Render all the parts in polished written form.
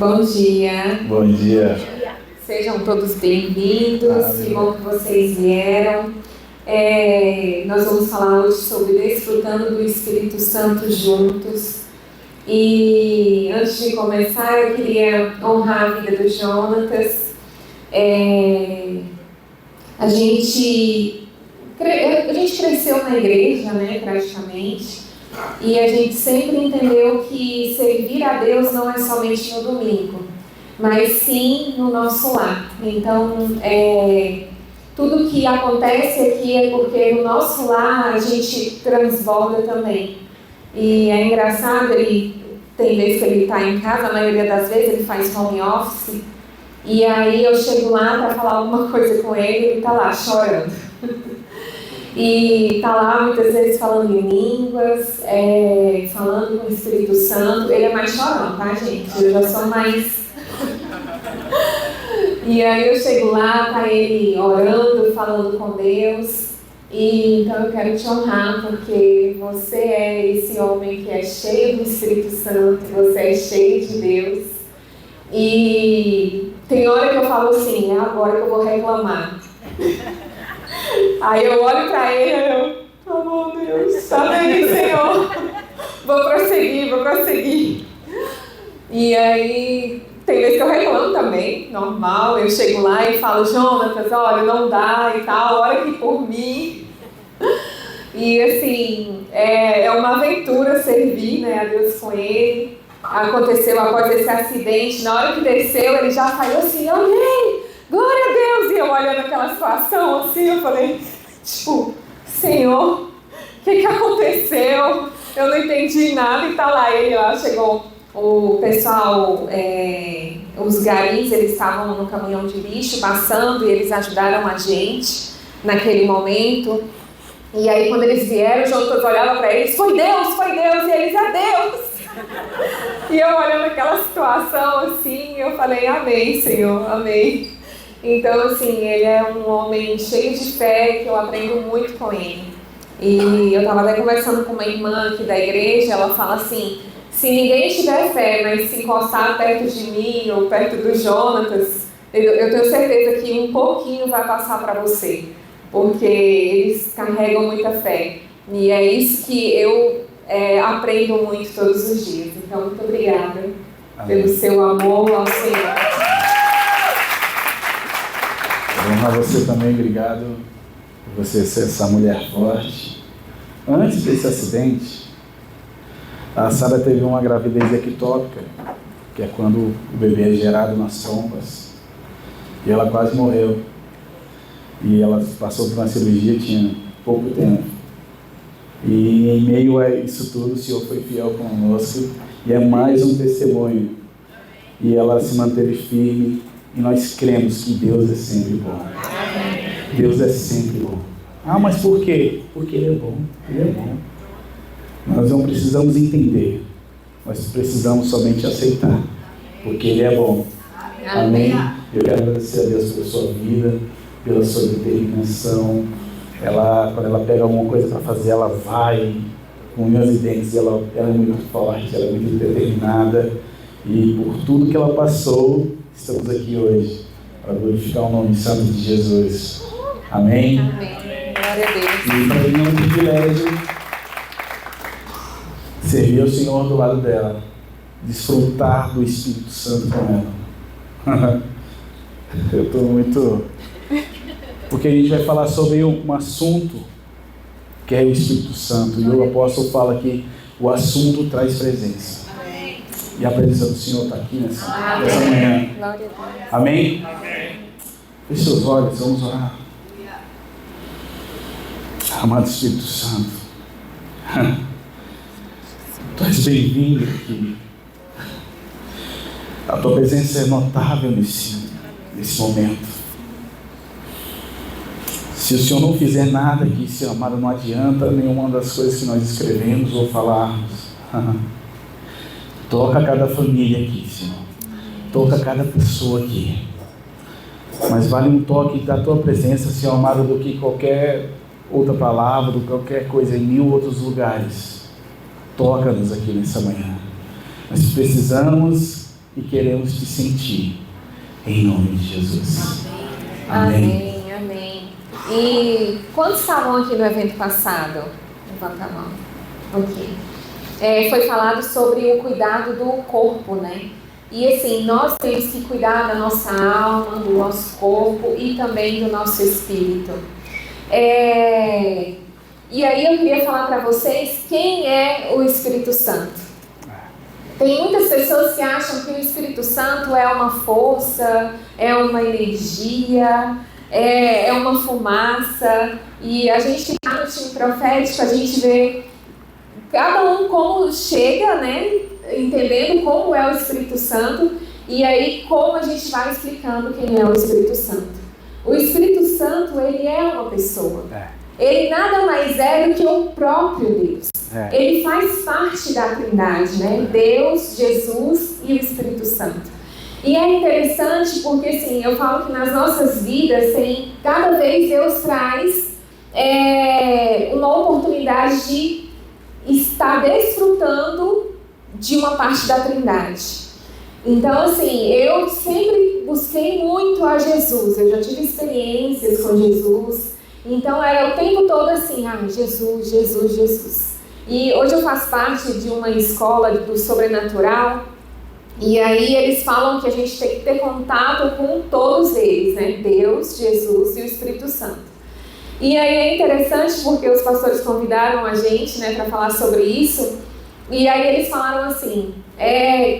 Bom dia. Bom dia. Sejam todos bem-vindos. Que bom que vocês vieram. Nós vamos falar hoje sobre desfrutando do Espírito Santo juntos. E antes de começar, eu queria honrar a vida do Jonatas. A gente cresceu na igreja, né, praticamente, e a gente sempre entendeu que servir a Deus não é somente no domingo, mas sim no nosso lar. Então, tudo que acontece aqui é porque no nosso lar a gente transborda também. E é engraçado, tem vezes que ele está em casa, a maioria das vezes ele faz home office, e aí eu chego lá para falar alguma coisa com ele e ele está lá chorando. E está lá muitas vezes falando em línguas, falando com o Espírito Santo. Ele é mais chorão, tá, gente? Eu já sou mais... E aí eu chego lá, tá ele orando, falando com Deus. E então eu quero te honrar, porque você é esse homem que é cheio do Espírito Santo, você é cheio de Deus. E tem hora que eu falo assim, é agora que eu vou reclamar. Aí eu olho para ele e eu, oh meu Deus, tá bem, Senhor, vou prosseguir. E aí, tem vezes que eu reclamo também, normal, eu chego lá e falo, Jonatas, olha, não dá e tal, ora aqui por mim. E assim, é uma aventura servir, né, a Deus com ele. Aconteceu após esse acidente, na hora que desceu, ele já saiu assim, amém, glória a Deus! E eu olhando aquela situação assim, eu falei, Senhor, o que aconteceu? Eu não entendi nada e tá lá ele, lá chegou o pessoal, os garis, eles estavam no caminhão de lixo passando e eles ajudaram a gente naquele momento. E aí quando eles vieram, o Jonatas olhava para eles, foi Deus, e eles, é Deus! E eu olhando aquela situação assim, eu falei, amém, Senhor, amém. Então, assim, ele é um homem cheio de fé, que eu aprendo muito com ele. E eu estava até conversando com uma irmã aqui da igreja, ela fala assim, se ninguém tiver fé, mas se encostar perto de mim ou perto do Jonatas, eu tenho certeza que um pouquinho vai passar para você, porque eles carregam muita fé. E é isso que eu aprendo muito todos os dias. Então, muito obrigada pelo seu amor ao Senhor. Honrar você também, obrigado por você ser essa mulher forte. Antes desse acidente, a Sara teve uma gravidez ectópica, que é quando o bebê é gerado nas trompas, e ela quase morreu. E ela passou por uma cirurgia, tinha pouco tempo. E em meio a isso tudo, o Senhor foi fiel conosco, e é mais um testemunho. E ela se manteve firme, e nós cremos que Deus é sempre bom. Deus é sempre bom. Ah, mas por quê? Porque Ele é bom. Ele é bom. Nós não precisamos entender, nós precisamos somente aceitar, porque Ele é bom. Amém? Eu quero agradecer a Deus pela sua vida, pela sua determinação. Quando ela pega alguma coisa para fazer, ela vai com unhas e dentes. Ela é muito forte, ela é muito determinada. E por tudo que ela passou, estamos aqui hoje para glorificar o nome santo de Jesus. Amém? Amém. Glória a Deus. E para mim é um privilégio servir ao Senhor do lado dela, desfrutar do Espírito Santo com ela. Eu estou muito... Porque a gente vai falar sobre um assunto que é o Espírito Santo. E o apóstolo fala que o assunto traz presença. Amém. E a presença do Senhor está aqui nessa manhã. Glória a Deus. Amém? Feche seus olhos, vamos orar. Amado Espírito Santo, Tu és bem-vindo aqui. A Tua presença é notável nesse momento. Se o Senhor não fizer nada aqui, Senhor amado, não adianta nenhuma das coisas que nós escrevemos ou falarmos. Toca cada família aqui, Senhor. Toca cada pessoa aqui. Mas vale um toque da Tua presença, Senhor amado, do que qualquer outra palavra, do que qualquer coisa em 1000 outros lugares. Toca-nos aqui nessa manhã. Nós precisamos e queremos te sentir. Em nome de Jesus. Amém, amém. E quantos estavam aqui no evento passado? Levanta a mão. Ok. Foi falado sobre o cuidado do corpo, né? E assim, nós temos que cuidar da nossa alma, do nosso corpo e também do nosso espírito. E aí eu queria falar para vocês quem é o Espírito Santo. Tem muitas pessoas que acham que o Espírito Santo é uma força, é uma energia, é uma fumaça. E a gente está no time profético, a gente vê cada um como chega, né? Entendendo como é o Espírito Santo. E aí como a gente vai explicando quem é o Espírito Santo. O Espírito Santo, ele é uma pessoa. Ele nada mais é do que o próprio Deus. Ele faz parte da Trindade, né? Deus, Jesus e o Espírito Santo. E é interessante porque, assim, eu falo que nas nossas vidas, cada vez Deus traz uma oportunidade de estar desfrutando de uma parte da Trindade. Então, assim, eu sempre busquei muito a Jesus. Eu já tive experiências com Jesus. Então, era o tempo todo assim, Jesus, Jesus, Jesus. E hoje eu faço parte de uma escola do sobrenatural. E aí eles falam que a gente tem que ter contato com todos eles, né? Deus, Jesus e o Espírito Santo. E aí é interessante porque os pastores convidaram a gente, né, para falar sobre isso. E aí eles falaram assim,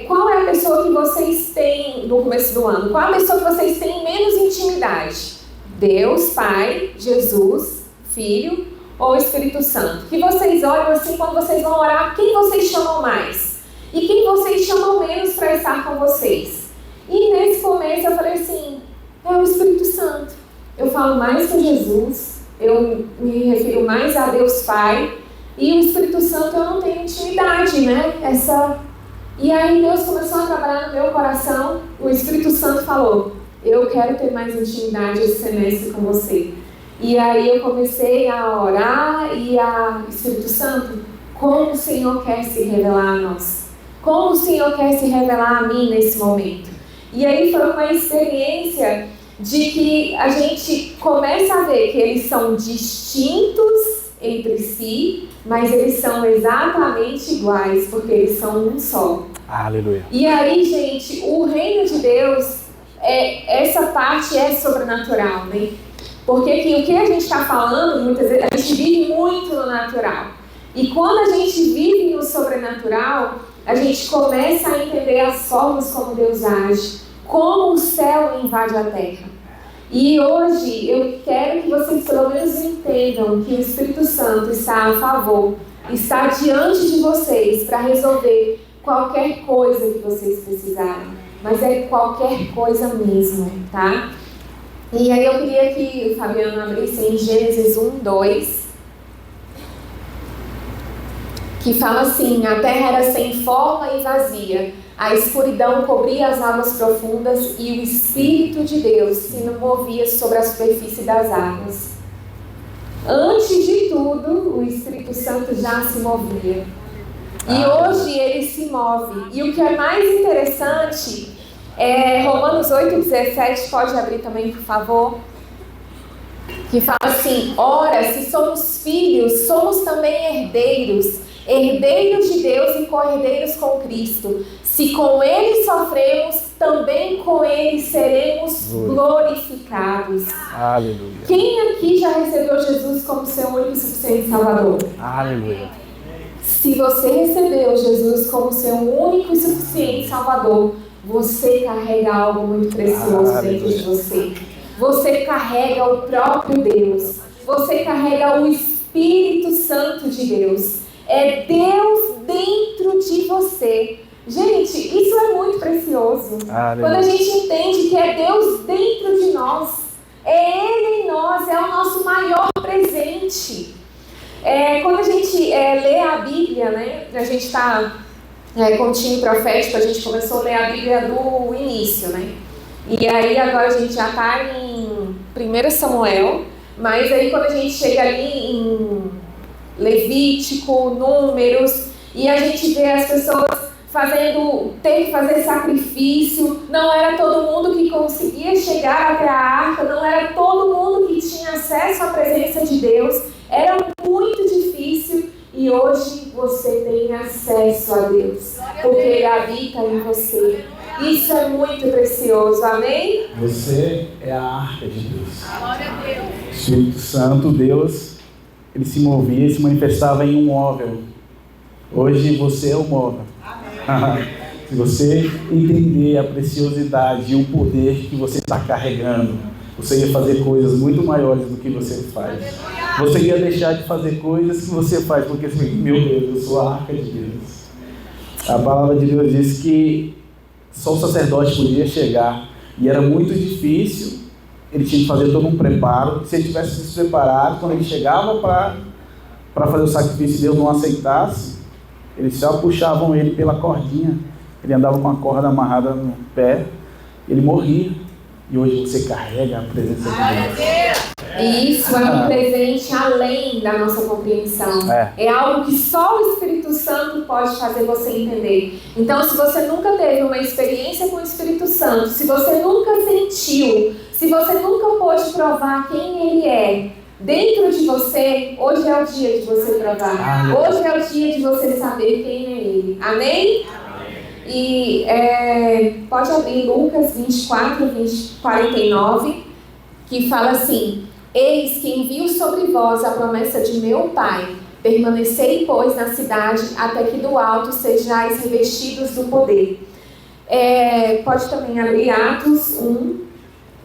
qual é a pessoa que vocês têm no começo do ano? Qual é a pessoa que vocês têm menos intimidade? Deus, Pai, Jesus, Filho ou Espírito Santo? Que vocês olham assim, quando vocês vão orar, quem vocês chamam mais? E quem vocês chamam menos para estar com vocês? E nesse começo eu falei assim, é o Espírito Santo. Eu falo mais com Jesus, eu me refiro mais a Deus Pai, e o Espírito Santo eu não tenho intimidade, né? E aí Deus começou a trabalhar no meu coração, o Espírito Santo falou, eu quero ter mais intimidade esse semestre com você. E aí eu comecei a orar e Espírito Santo, como o Senhor quer se revelar a nós? Como o Senhor quer se revelar a mim nesse momento? E aí foi uma experiência de que a gente começa a ver que eles são distintos entre si, mas eles são exatamente iguais, porque eles são um só. Aleluia. E aí, gente, o reino de Deus, essa parte é sobrenatural, né? Porque o que a gente está falando, muitas vezes, a gente vive muito no natural. E quando a gente vive no sobrenatural, a gente começa a entender as formas como Deus age, como o céu invade a terra. E hoje eu quero que vocês pelo menos entendam que o Espírito Santo está a favor, está diante de vocês para resolver qualquer coisa que vocês precisarem. Mas é qualquer coisa mesmo, tá? E aí eu queria que o Fabiano abrisse em Gênesis 1:2, que fala assim, a terra era sem forma e vazia, a escuridão cobria as águas profundas e o Espírito de Deus se movia sobre a superfície das águas. Antes de tudo, o Espírito Santo já se movia. E hoje ele se move. E o que é mais interessante é Romanos 8:17, pode abrir também, por favor? Que fala assim, ora, se somos filhos, somos também herdeiros, herdeiros de Deus e co-herdeiros com Cristo. Se com Ele sofremos, também com Ele seremos glorificados. Aleluia. Quem aqui já recebeu Jesus como seu único e suficiente Salvador? Aleluia. Se você recebeu Jesus como seu único e suficiente Salvador, você carrega algo muito precioso dentro de você. Você carrega o próprio Deus. Você carrega o Espírito Santo de Deus. É Deus dentro de você. Gente, isso é muito precioso. Aleluia. Quando a gente entende que é Deus dentro de nós, é Ele em nós, é o nosso maior presente. Quando a gente lê a Bíblia, né, a gente está com o time profético, a gente começou a ler a Bíblia do início, né? E aí agora a gente já está em 1 Samuel, mas aí quando a gente chega ali em Levítico, Números, e a gente vê as pessoas ter que fazer sacrifício, não era todo mundo que conseguia chegar até a arca, não era todo mundo que tinha acesso à presença de Deus, era muito difícil. E hoje você tem acesso a Deus, porque Ele habita em você. Isso é muito precioso, amém? Você é a arca de Deus. O Espírito Santo, Deus, ele se movia e se manifestava em um móvel. Hoje você é o móvel. Se você entender a preciosidade e o poder que você está carregando, você ia fazer coisas muito maiores do que você faz. Você ia deixar de fazer coisas que você faz, porque assim, meu Deus, eu sou a arca de Deus. A palavra de Deus diz que só o sacerdote podia chegar, e era muito difícil, ele tinha que fazer todo um preparo. Se ele tivesse se preparado, quando ele chegava para fazer o sacrifício e Deus não aceitasse, eles só puxavam ele pela cordinha, ele andava com a corda amarrada no pé, ele morria. E hoje você carrega a presença de Deus. E isso é um presente além da nossa compreensão. É algo que só o Espírito Santo pode fazer você entender. Então, se você nunca teve uma experiência com o Espírito Santo, se você nunca sentiu, se você nunca pôde provar quem Ele é dentro de você, hoje é o dia de você provar. Hoje é o dia de você saber quem é Ele. Amém? E pode abrir Lucas 24, 49, que fala assim: eis que envio sobre vós a promessa de meu Pai. Permanecei, pois, na cidade, até que do alto sejais revestidos do poder. Pode também abrir Atos 1.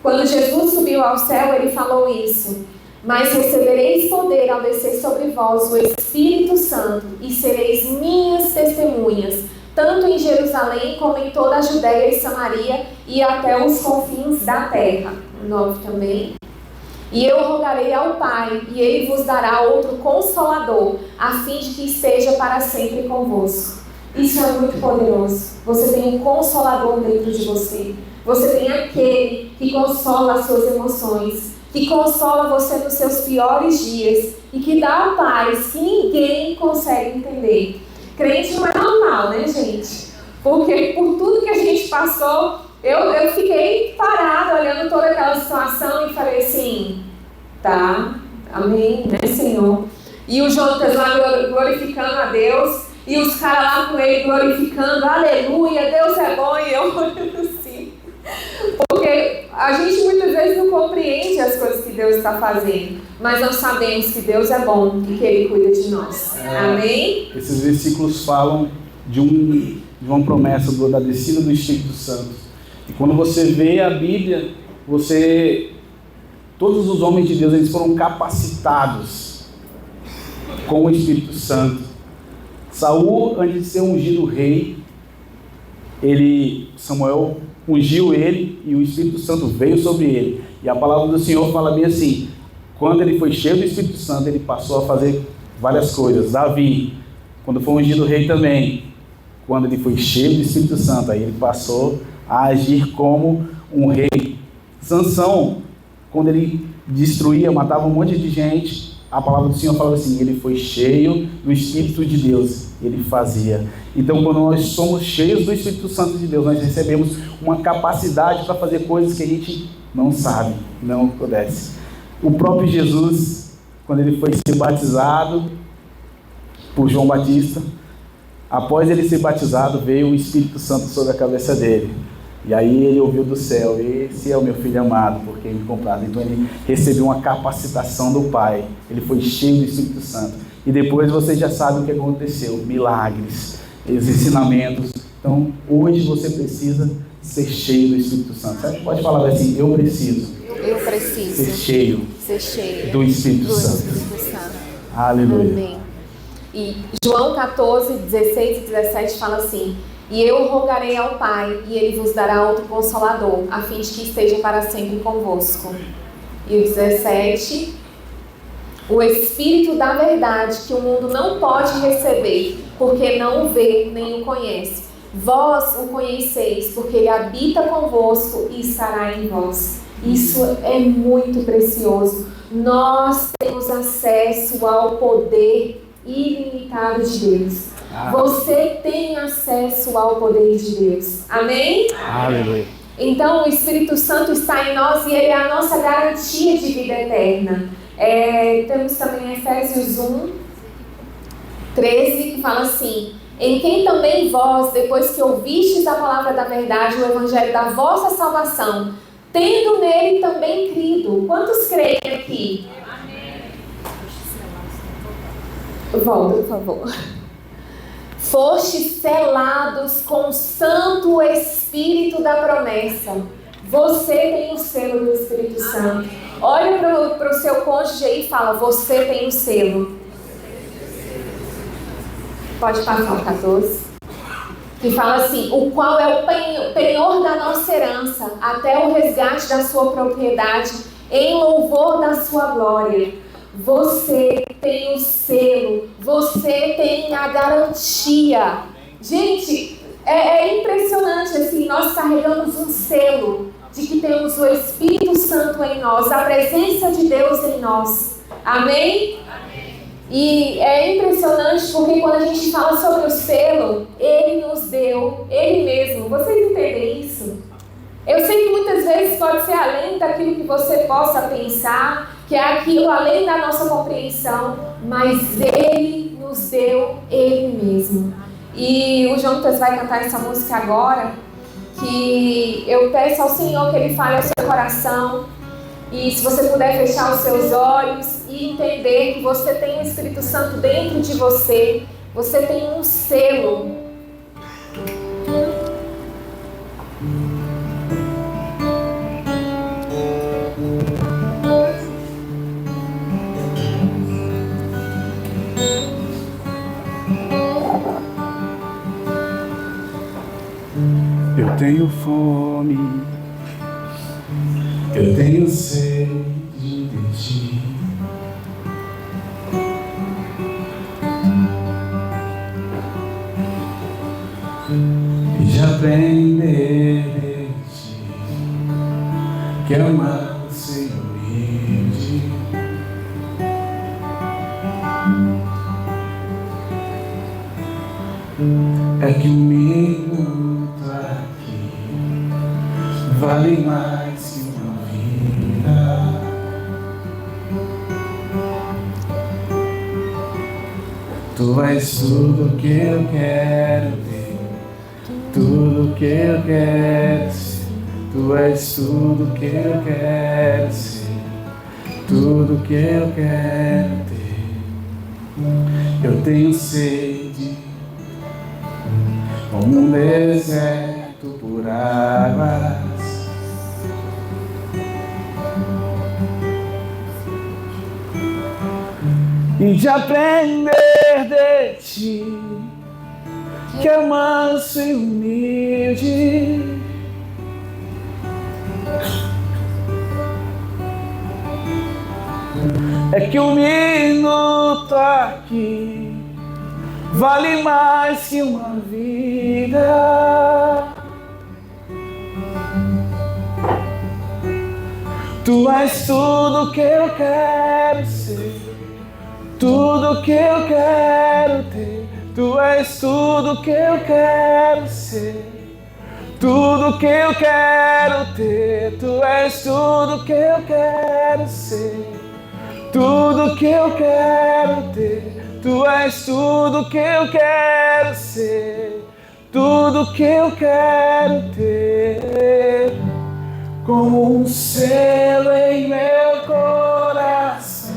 Quando Jesus subiu ao céu, ele falou isso: mas recebereis poder ao descer sobre vós o Espírito Santo, e sereis minhas testemunhas, tanto em Jerusalém como em toda a Judéia e Samaria e até os confins da terra. 9 também. E eu rogarei ao Pai, e Ele vos dará outro Consolador, a fim de que esteja para sempre convosco. Isso é muito poderoso. Você tem um Consolador dentro de você. Você tem aquele que consola as suas emoções, que consola você nos seus piores dias e que dá a paz que ninguém consegue entender. Crente não é normal, né, gente? Porque por tudo que a gente passou, eu fiquei parada olhando toda aquela situação e falei assim: tá, amém, né, Senhor? E o Jonatas lá glorificando a Deus, e os caras lá com ele glorificando, aleluia, Deus é bom, e eu olhando assim. Porque a gente muitas vezes não compreende as coisas que Deus está fazendo, mas nós sabemos que Deus é bom e que Ele cuida de nós. Amém? Esses versículos falam de uma promessa da descida do Espírito Santo. E quando você vê a Bíblia, todos os homens de Deus, eles foram capacitados com o Espírito Santo. Saul, antes de ser ungido rei, Samuel ungiu ele e o Espírito Santo veio sobre ele. E a palavra do Senhor fala bem assim: quando ele foi cheio do Espírito Santo, ele passou a fazer várias coisas. Davi, quando foi ungido rei também, quando ele foi cheio do Espírito Santo, aí ele passou a agir como um rei. Sansão, quando ele destruía, matava um monte de gente, a palavra do Senhor falava assim: ele foi cheio do Espírito de Deus, ele fazia. Então, quando nós somos cheios do Espírito Santo de Deus, nós recebemos uma capacidade para fazer coisas que a gente não sabe, não pudesse. O próprio Jesus, quando ele foi ser batizado por João Batista, após ele ser batizado, veio o Espírito Santo sobre a cabeça dele. E aí ele ouviu do céu: esse é o meu filho amado, porque me compraram. Então ele recebeu uma capacitação do Pai. Ele foi cheio do Espírito Santo. E depois você já sabe o que aconteceu: milagres, os ensinamentos. Então hoje você precisa ser cheio do Espírito Santo. Você pode falar assim: eu preciso ser cheio do Espírito Santo. Aleluia. Amém. E João 14, 16 e 17 fala assim: e eu rogarei ao Pai, e Ele vos dará outro Consolador, a fim de que esteja para sempre convosco. E o 17: o Espírito da verdade, que o mundo não pode receber, porque não o vê nem o conhece. Vós o conheceis, porque Ele habita convosco e estará em vós. Isso é muito precioso. Nós temos acesso ao poder ilimitado de Deus. Você tem acesso ao poder de Deus. Amém? Aleluia. Então o Espírito Santo está em nós e ele é a nossa garantia de vida eterna. Temos também Efésios 1, 13, que fala assim: em quem também vós, depois que ouvistes a palavra da verdade, o evangelho da vossa salvação, tendo nele também crido. Quantos creem aqui? Amém. Volta, por favor. Fostes selados com o Santo Espírito da promessa. Você tem o selo do Espírito Santo. Olha para o seu cônjuge aí e fala: você tem o selo. Pode passar o 14. Que fala assim: o qual é o penhor da nossa herança, até o resgate da sua propriedade, em louvor da sua glória. Você tem o selo, você tem a garantia. Gente, é impressionante assim, nós carregamos um selo de que temos o Espírito Santo em nós, a presença de Deus em nós. Amém? E é impressionante porque quando a gente fala sobre o selo, Ele nos deu, Ele mesmo. Vocês entendem isso? Eu sei que muitas vezes pode ser além daquilo que você possa pensar, que é aquilo além da nossa compreensão, mas Ele nos deu Ele mesmo. E o Jonatas vai cantar essa música agora, que eu peço ao Senhor que Ele fale ao seu coração. E se você puder fechar os seus olhos e entender que você tem o Espírito Santo dentro de você, você tem um selo. Eu tenho fome, eu tenho sede de ti. E de aprender de ti, que é o manso e humilde. É que um minuto aqui vale mais que uma vida. Tu és tudo que eu quero ter, tudo que eu quero ser. Tu és tudo que eu quero ser, tudo que eu quero ter. Eu tenho sede como um deserto por águas. E de aprender de ti, que é manso e humilde. É que um minuto aqui vale mais que uma vida. Tu és tudo que eu quero ser, tudo que eu quero ter. Tu és tudo que eu quero ser, tudo que eu quero ter. Tu és tudo que eu quero ser, tudo que eu quero ter. Tu és tudo que eu quero ser, tudo que eu quero ter. Como um selo em meu coração,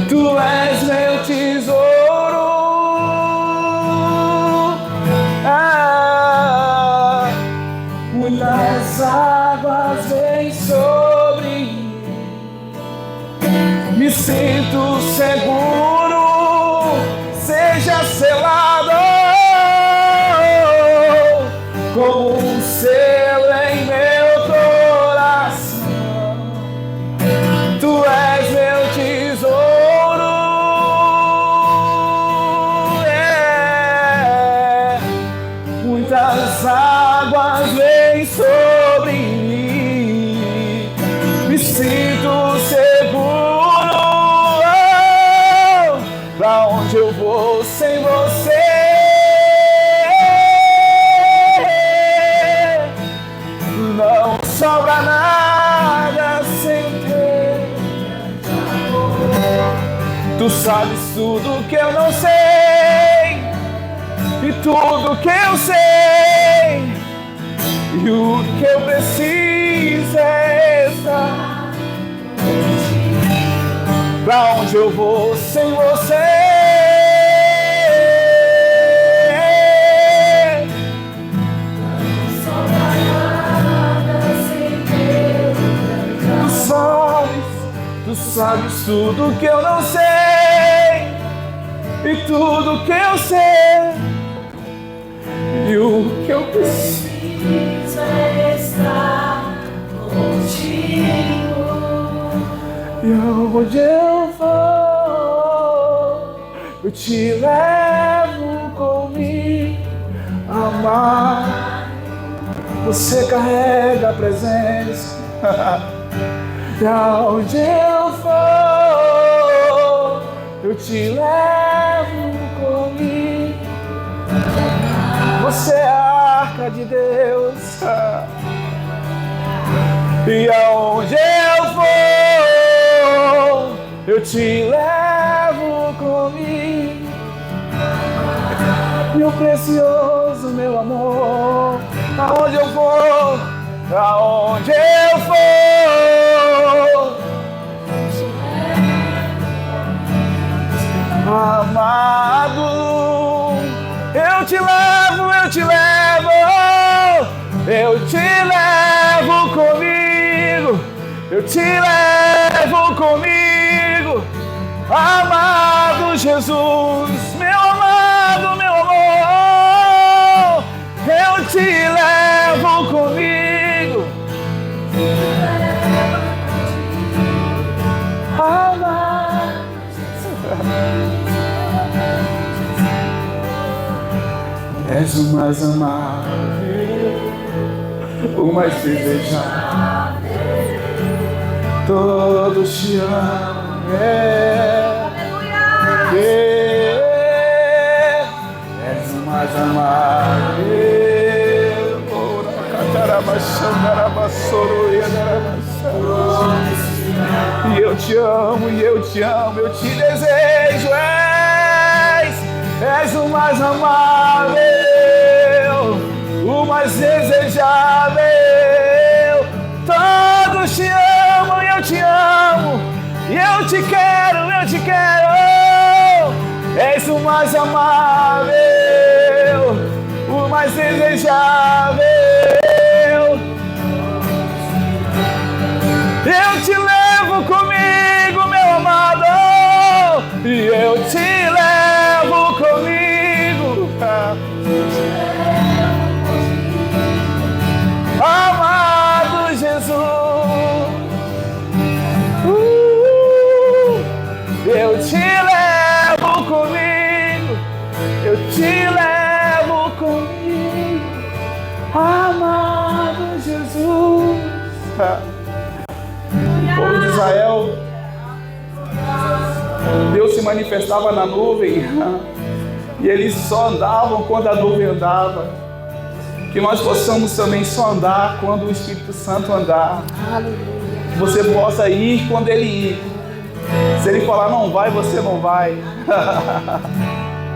tu és meu tesouro. Muitas águas vêm sobre mim, me sinto seguro, seja selado como um selo em meu coração. Tu és meu tesouro, muitas águas vêm sobre mim, me sinto seguro. Pra onde eu vou sem você? tudo que eu não sei, e tudo que eu sei, e o que eu preciso é estar contigo. Pra onde eu vou sem você? Tu sabes tudo que eu não sei, e tudo que eu sei, e o que eu preciso é estar contigo. E onde eu for, eu te levo comigo, amar. Você carrega a presença. E aonde eu for, eu te levo comigo. Você é a arca de Deus. E aonde eu for, eu te levo comigo. Meu precioso, meu amor. Aonde eu for, aonde eu for, amado, eu te levo, eu te levo, eu te levo comigo, eu te levo comigo, amado Jesus, meu amado, meu amor, eu te levo comigo, amado. És o mais amável, o mais desejável, todos te amam. És o mais amável. E eu te amo, e eu te amo, eu te desejo. És o mais amável, o mais desejável. Todos te amam, e eu te amo, e eu te quero, eu te quero. És o mais amável, o mais desejável. Eu te levo comigo, meu amado, e eu te levo comigo, amado Jesus. Eu te levo comigo, eu te levo comigo, amado Jesus. O povo de Israel, Deus se manifestava na nuvem e eles só andavam quando a nuvem andava. Que nós possamos também só andar quando o Espírito Santo andar. Que você possa ir quando Ele ir. Se Ele falar não vai, você não vai.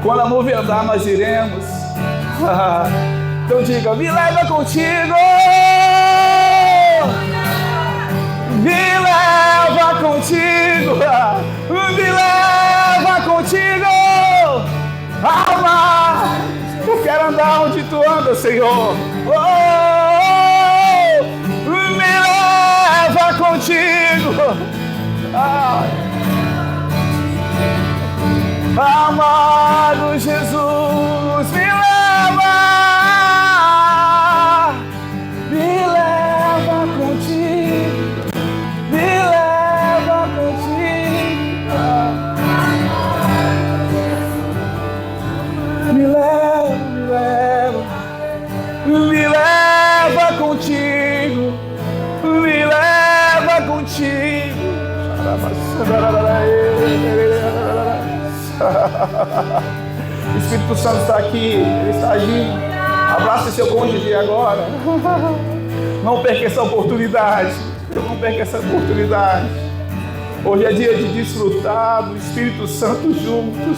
Quando a nuvem andar, nós iremos. Então diga, me leva contigo. Me leva contigo, me leva contigo, alma, eu quero andar onde tu andas, Senhor. Me leva contigo, amado Jesus, me leva contigo. Me leva contigo, me leva contigo, me leva contigo. O Espírito Santo está aqui, Ele está agindo. Abrace seu cônjuge agora. Não perca essa oportunidade. Não perca essa oportunidade. Hoje é dia de desfrutar do Espírito Santo juntos,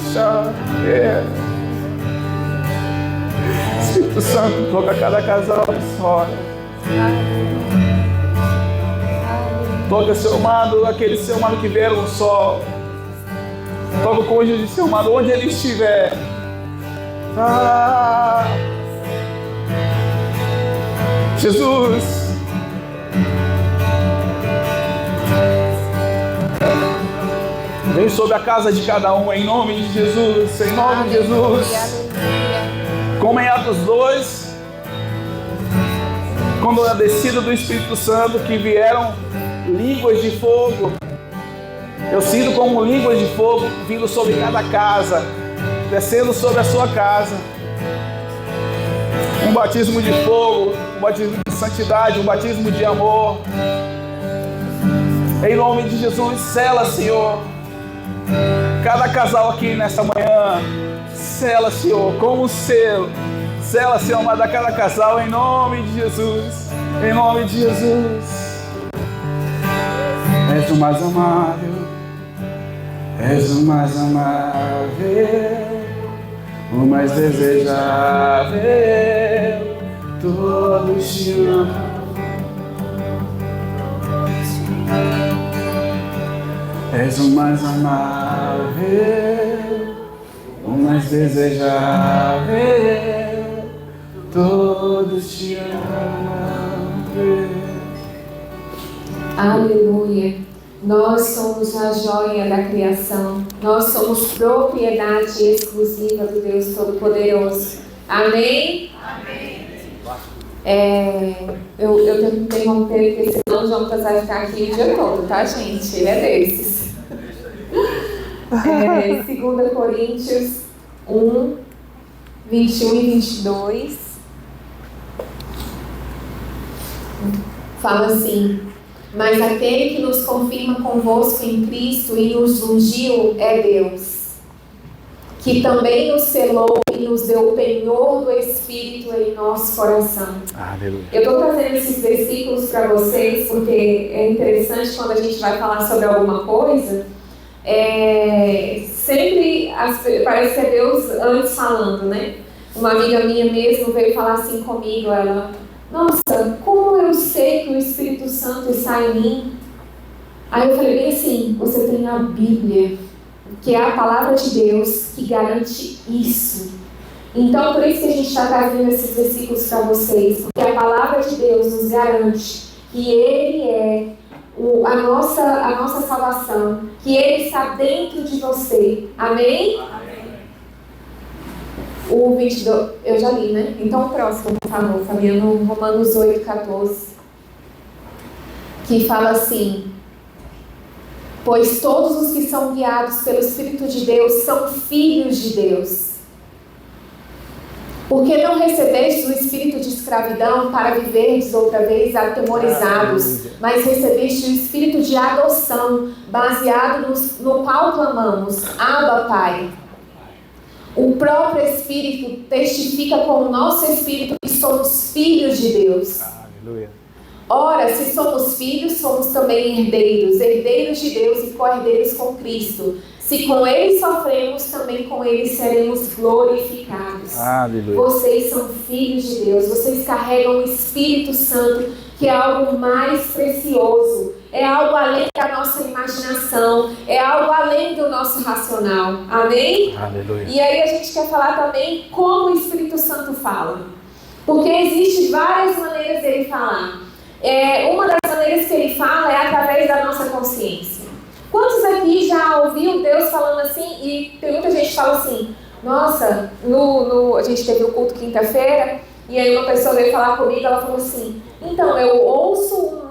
Espírito Santo, toca cada casal de fora. Toca seu amado, aquele seu amado que vieram no sol. Toca o cônjuge de seu amado, onde ele estiver. Jesus. Vem sobre a casa de cada um, em nome de Jesus, em nome de Jesus. Como em Atos 2, quando a descida do Espírito Santo, que vieram línguas de fogo. Eu sinto como línguas de fogo vindo sobre cada casa, descendo sobre a sua casa. Um batismo de fogo, um batismo de santidade, um batismo de amor. Em nome de Jesus, sela, Senhor, cada casal aqui nesta manhã. Sela, Senhor, com o selo. Sela, Senhor, amado, a cada casal, em nome de Jesus. Em nome de Jesus. És o mais amável, és o mais amável, o mais desejável, todos te amam. És o mais amável, o mais desejável, todos te amam. Aleluia. Nós somos a joia da criação. Nós somos propriedade exclusiva do Deus Todo-Poderoso. Amém? Amém. Eu tenho que interromper, porque senão o Jonas vai ficar aqui o dia todo, tá, gente? Ele é desses. 2 Coríntios 1, 21 e 22. Fala assim: mas aquele que nos confirma convosco em Cristo e nos ungiu é Deus, que também nos selou e nos deu o penhor do Espírito em nosso coração. Aleluia. Eu estou trazendo esses versículos para vocês porque é interessante quando a gente vai falar sobre alguma coisa, sempre parece que é Deus antes falando, né? Uma amiga minha mesmo veio falar assim comigo, ela: nossa, como eu sei que o Espírito Santo está em mim? Aí eu falei bem assim: você tem a Bíblia, que é a palavra de Deus, que garante isso. Então, por isso que a gente está trazendo esses versículos para vocês, porque a palavra de Deus nos garante que Ele é a nossa salvação, que Ele está dentro de você. Amém? O 22, eu já li, né? Então, o próximo, por favor, Fabiano, Romanos 8, 14, que fala assim: pois todos os que são guiados pelo Espírito de Deus são filhos de Deus. Porque não recebestes o espírito de escravidão para viverdes outra vez atemorizados, mas recebeste o espírito de adoção, baseado no qual clamamos: Abba, Pai. O próprio Espírito testifica com o nosso Espírito que somos filhos de Deus. Aleluia. Ora, se somos filhos, somos também herdeiros, herdeiros de Deus e co-herdeiros com Cristo. Se com Ele sofremos, também com Ele seremos glorificados. Aleluia. Vocês são filhos de Deus, vocês carregam o Espírito Santo, que é algo mais precioso. É algo além da nossa imaginação, é algo além do nosso racional. Amém? Aleluia. E aí a gente quer falar também como o Espírito Santo fala. Porque existem várias maneiras dele falar. Uma das maneiras que ele fala é através da nossa consciência. Quantos aqui já ouviu Deus falando assim? E tem muita gente que fala assim: nossa, a gente teve o culto quinta-feira, e aí uma pessoa veio falar comigo, ela falou assim: então, eu ouço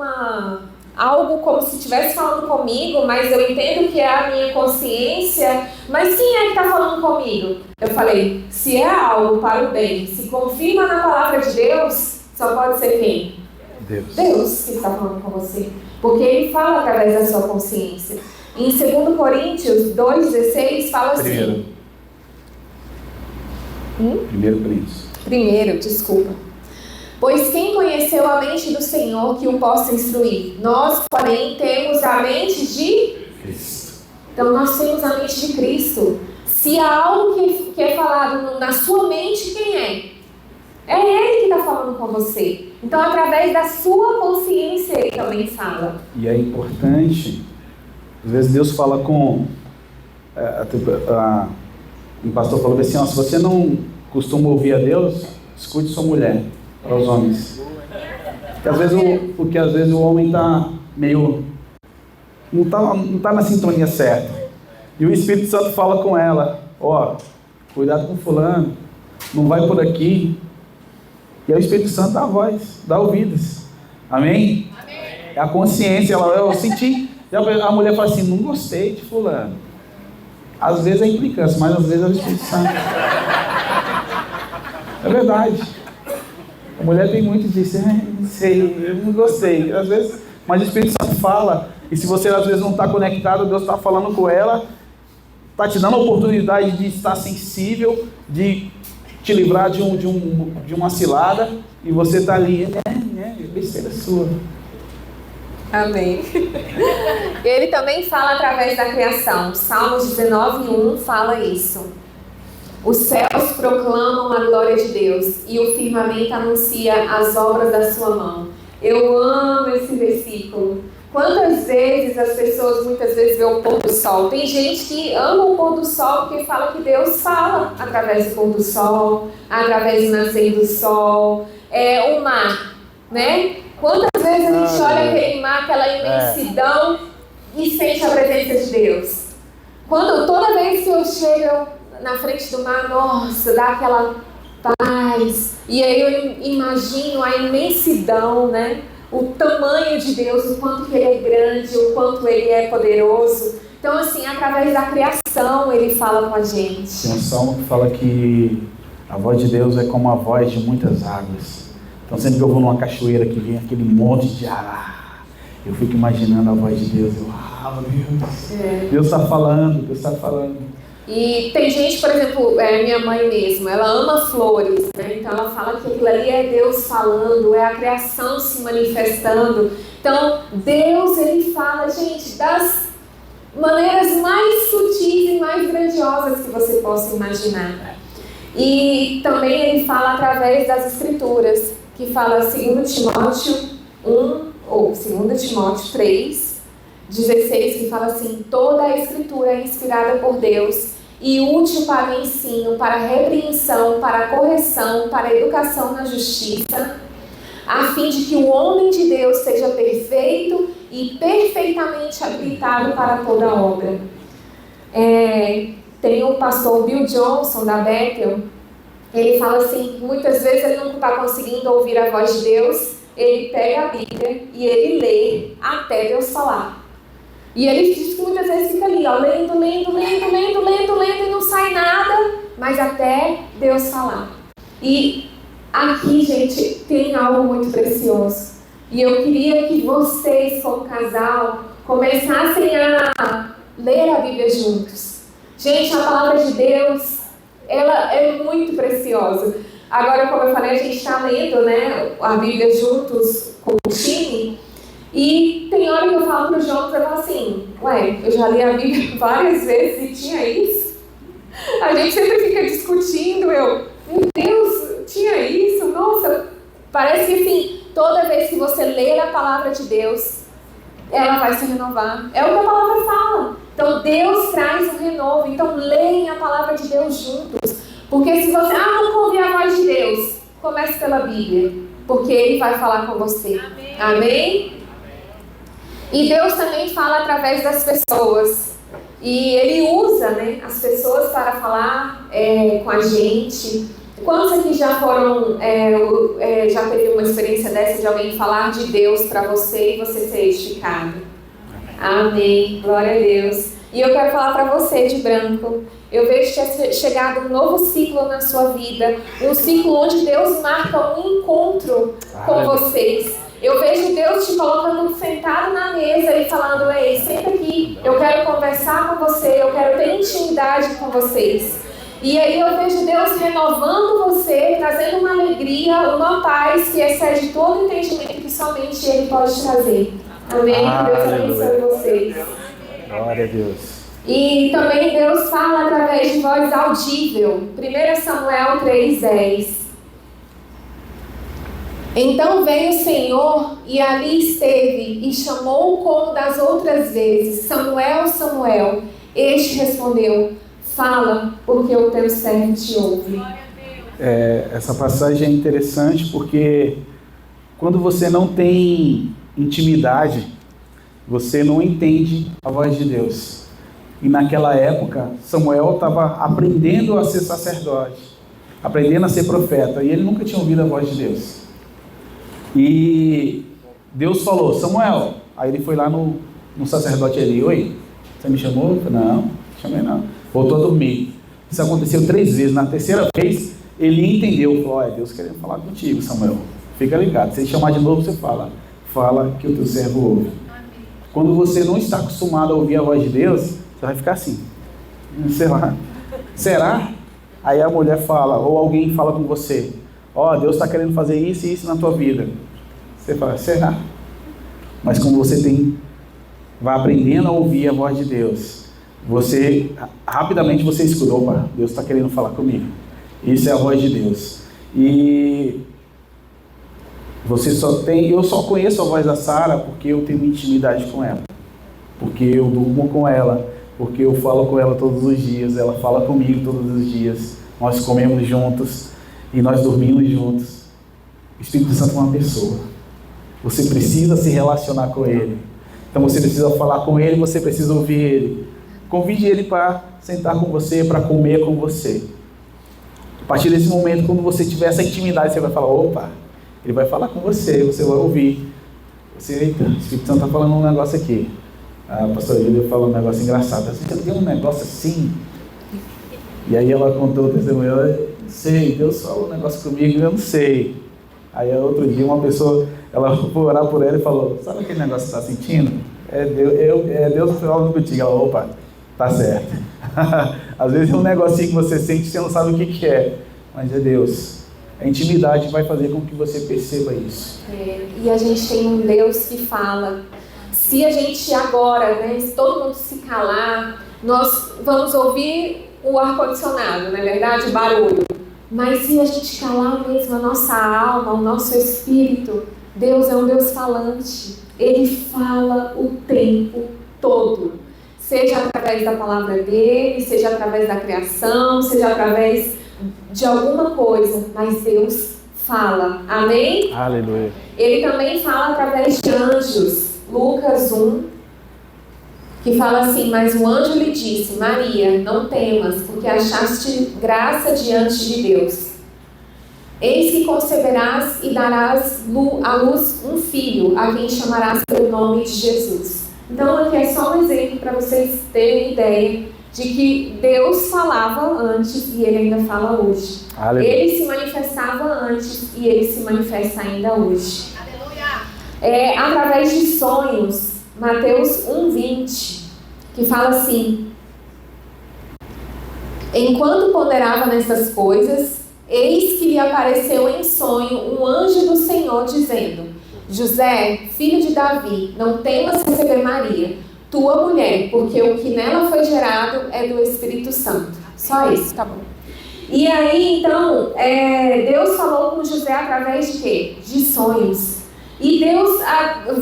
algo como se estivesse falando comigo, mas eu entendo que é a minha consciência, mas quem é que está falando comigo? Eu falei: se é algo para o bem, se confirma na palavra de Deus, só pode ser quem? Deus que está falando com você, porque Ele fala através da sua consciência. Em 2 Coríntios 2,16 fala assim. Primeiro, desculpa. Pois quem conheceu a mente do Senhor que o possa instruir? Nós, porém, temos a mente de Cristo. Então nós temos a mente de Cristo. Se há algo que é falado na sua mente, quem é? É Ele que está falando com você. Então, através da sua consciência, Ele também fala. E é importante, às vezes Deus fala com... um pastor falou assim, ó, se você não costuma ouvir a Deus, escute sua mulher, para os homens. Porque às vezes o homem está meio... Não tá na sintonia certa. E o Espírito Santo fala com ela, ó, cuidado com fulano, não vai por aqui. E aí o Espírito Santo dá a voz, dá ouvidos. Amém? Amém. É a consciência, eu senti. A mulher fala assim, não gostei de fulano. Às vezes é implicância, mas às vezes é o Espírito Santo. É verdade. A mulher tem muito disso, não sei, eu não gostei. Às vezes, mas o Espírito Santo fala. E se você às vezes não está conectado, Deus está falando com ela, está te dando a oportunidade de estar sensível, de te livrar de uma cilada, e você está ali, besteira sua. Amém. Ele também fala através da criação. Salmos 19:1 fala isso. Os céus proclamam a glória de Deus, e o firmamento anuncia as obras da sua mão. Eu amo esse versículo. Quantas vezes as pessoas muitas vezes veem o pôr do sol? Tem gente que ama o pôr do sol porque fala que Deus fala através do pôr do sol, através do nascer do sol, o mar, né? Quantas vezes a gente olha aquele mar, aquela imensidão e sente a presença de Deus? Toda vez que eu chego na frente do mar, nossa, dá aquela paz. E aí eu imagino a imensidão, né? O tamanho de Deus, o quanto que Ele é grande, o quanto Ele é poderoso. Então, assim, através da criação, Ele fala com a gente. Tem um salmo que fala que a voz de Deus é como a voz de muitas águas. Então, sempre que eu vou numa cachoeira que vem aquele monte de água, eu fico imaginando a voz de Deus. Meu Deus. Deus está falando, Deus está falando. E tem gente, por exemplo, minha mãe mesmo, ela ama flores, né? Então ela fala que aquilo ali é Deus falando, é a criação se manifestando. Então Deus, Ele fala, gente, das maneiras mais sutis e mais grandiosas que você possa imaginar. E também Ele fala através das Escrituras, que fala 2 Timóteo 1 ou 2 Timóteo 3, 16, que fala assim: toda a Escritura é inspirada por Deus e útil para o ensino, para a repreensão, para a correção, para a educação na justiça, a fim de que o homem de Deus seja perfeito e perfeitamente habilitado para toda obra. Tem o pastor Bill Johnson, da Bethel. Ele fala assim, muitas vezes ele não está conseguindo ouvir a voz de Deus, ele pega a Bíblia e ele lê até Deus falar. E ele diz que muitas vezes fica ali, ó, lendo e não sai nada, mas até Deus falar. E aqui, gente, tem algo muito precioso. E eu queria que vocês, como casal, começassem a ler a Bíblia juntos. Gente, a palavra de Deus, ela é muito preciosa. Agora, como eu falei, a gente está lendo, né, a Bíblia juntos com o time. E tem hora que eu falo para o João, eu falo assim, eu já li a Bíblia várias vezes e tinha isso. A gente sempre fica discutindo, meu Deus, tinha isso, nossa. Parece que assim, toda vez que você ler a palavra de Deus, ela vai se renovar. É o que a palavra fala. Então Deus traz o renovo. Então leem a palavra de Deus juntos. Porque se você não ouvir a voz de Deus, comece pela Bíblia. Porque Ele vai falar com você. Amém? Amém? E Deus também fala através das pessoas. E Ele usa, né, as pessoas para falar com a gente. Quantos aqui já foram, já teve uma experiência dessa de alguém falar de Deus para você e você ser edificado? Amém. Glória a Deus. E eu quero falar para você de branco. Eu vejo que é chegado um novo ciclo na sua vida. Um ciclo onde Deus marca um encontro com vocês. Eu vejo Deus te colocando sentado na mesa e falando: ei, senta aqui, eu quero conversar com você, eu quero ter intimidade com vocês. E aí eu vejo Deus renovando você, trazendo uma alegria, uma paz que excede todo entendimento que somente Ele pode trazer. Amém? Deus abençoe vocês. Glória a Deus. E também Deus fala através de voz audível. 1 Samuel 3:10. Então veio o Senhor e ali esteve e chamou como das outras vezes: Samuel, Samuel. Este respondeu: fala, porque o teu servo te ouve. Essa passagem é interessante porque quando você não tem intimidade, você não entende a voz de Deus. E naquela época, Samuel estava aprendendo a ser sacerdote, aprendendo a ser profeta, e ele nunca tinha ouvido a voz de Deus. E Deus falou: Samuel. Aí ele foi lá no sacerdote ali: oi, você me chamou? Eu falei: não, chamei não. Voltou a dormir. Isso aconteceu 3 vezes. Na terceira vez, ele entendeu. Falou: Deus querendo falar contigo, Samuel. Fica ligado. Se ele chamar de novo, você fala que o teu servo ouve. Quando você não está acostumado a ouvir a voz de Deus, você vai ficar assim: sei lá, será? Aí a mulher fala, ou alguém fala com você: Deus está querendo fazer isso e isso na tua vida. Você fala: será? Mas como você vai aprendendo a ouvir a voz de Deus, rapidamente você escuta: opa, Deus está querendo falar comigo. Isso é a voz de Deus. E eu só conheço a voz da Sara porque eu tenho intimidade com ela, porque eu durmo com ela, porque eu falo com ela todos os dias, ela fala comigo todos os dias, nós comemos juntos e nós dormimos juntos. O Espírito Santo é uma pessoa, você precisa se relacionar com ele, então você precisa falar com ele, você precisa ouvir ele, convide ele para sentar com você, para comer com você. A partir desse momento, quando você tiver essa intimidade, você vai falar: opa, ele vai falar com você, você vai ouvir. Eita, o Espírito Santo está falando um negócio aqui. A pastora Júlia falou um negócio engraçado. Você tem um negócio assim? E aí ela contou o testemunho: eu não sei, Deus falou um negócio comigo, eu não sei. Aí outro dia uma pessoa, ela foi orar por ela e falou: sabe aquele negócio que você está sentindo? É Deus falando contigo. Ela: opa, tá certo. Às vezes é um negocinho que você sente e você não sabe o que é, mas é Deus. A intimidade vai fazer com que você perceba isso. E a gente tem um Deus que fala. Se a gente agora, se todo mundo se calar, nós vamos ouvir o ar-condicionado, não é verdade? O barulho. Mas se a gente calar mesmo a nossa alma, o nosso espírito, Deus é um Deus falante. Ele fala o tempo todo. Seja através da palavra dele, seja através da criação, seja através de alguma coisa, mas Deus fala. Amém? Aleluia. Ele também fala através de anjos. Lucas 1, que fala assim: mas o anjo lhe disse: Maria, não temas, porque achaste graça diante de Deus. Eis que conceberás e darás à luz um filho, a quem chamarás pelo nome de Jesus. Então aqui é só um exemplo para vocês terem ideia de que Deus falava antes e Ele ainda fala hoje. Aleluia. Ele se manifestava antes e Ele se manifesta ainda hoje. Aleluia. Através de sonhos, Mateus 1:20, que fala assim: enquanto ponderava nessas coisas, eis que lhe apareceu em sonho um anjo do Senhor dizendo: José, filho de Davi, não temas receber Maria, tua mulher, porque o que nela foi gerado é do Espírito Santo. Só isso, tá bom. E aí, então, Deus falou com José através de quê? De sonhos. E Deus,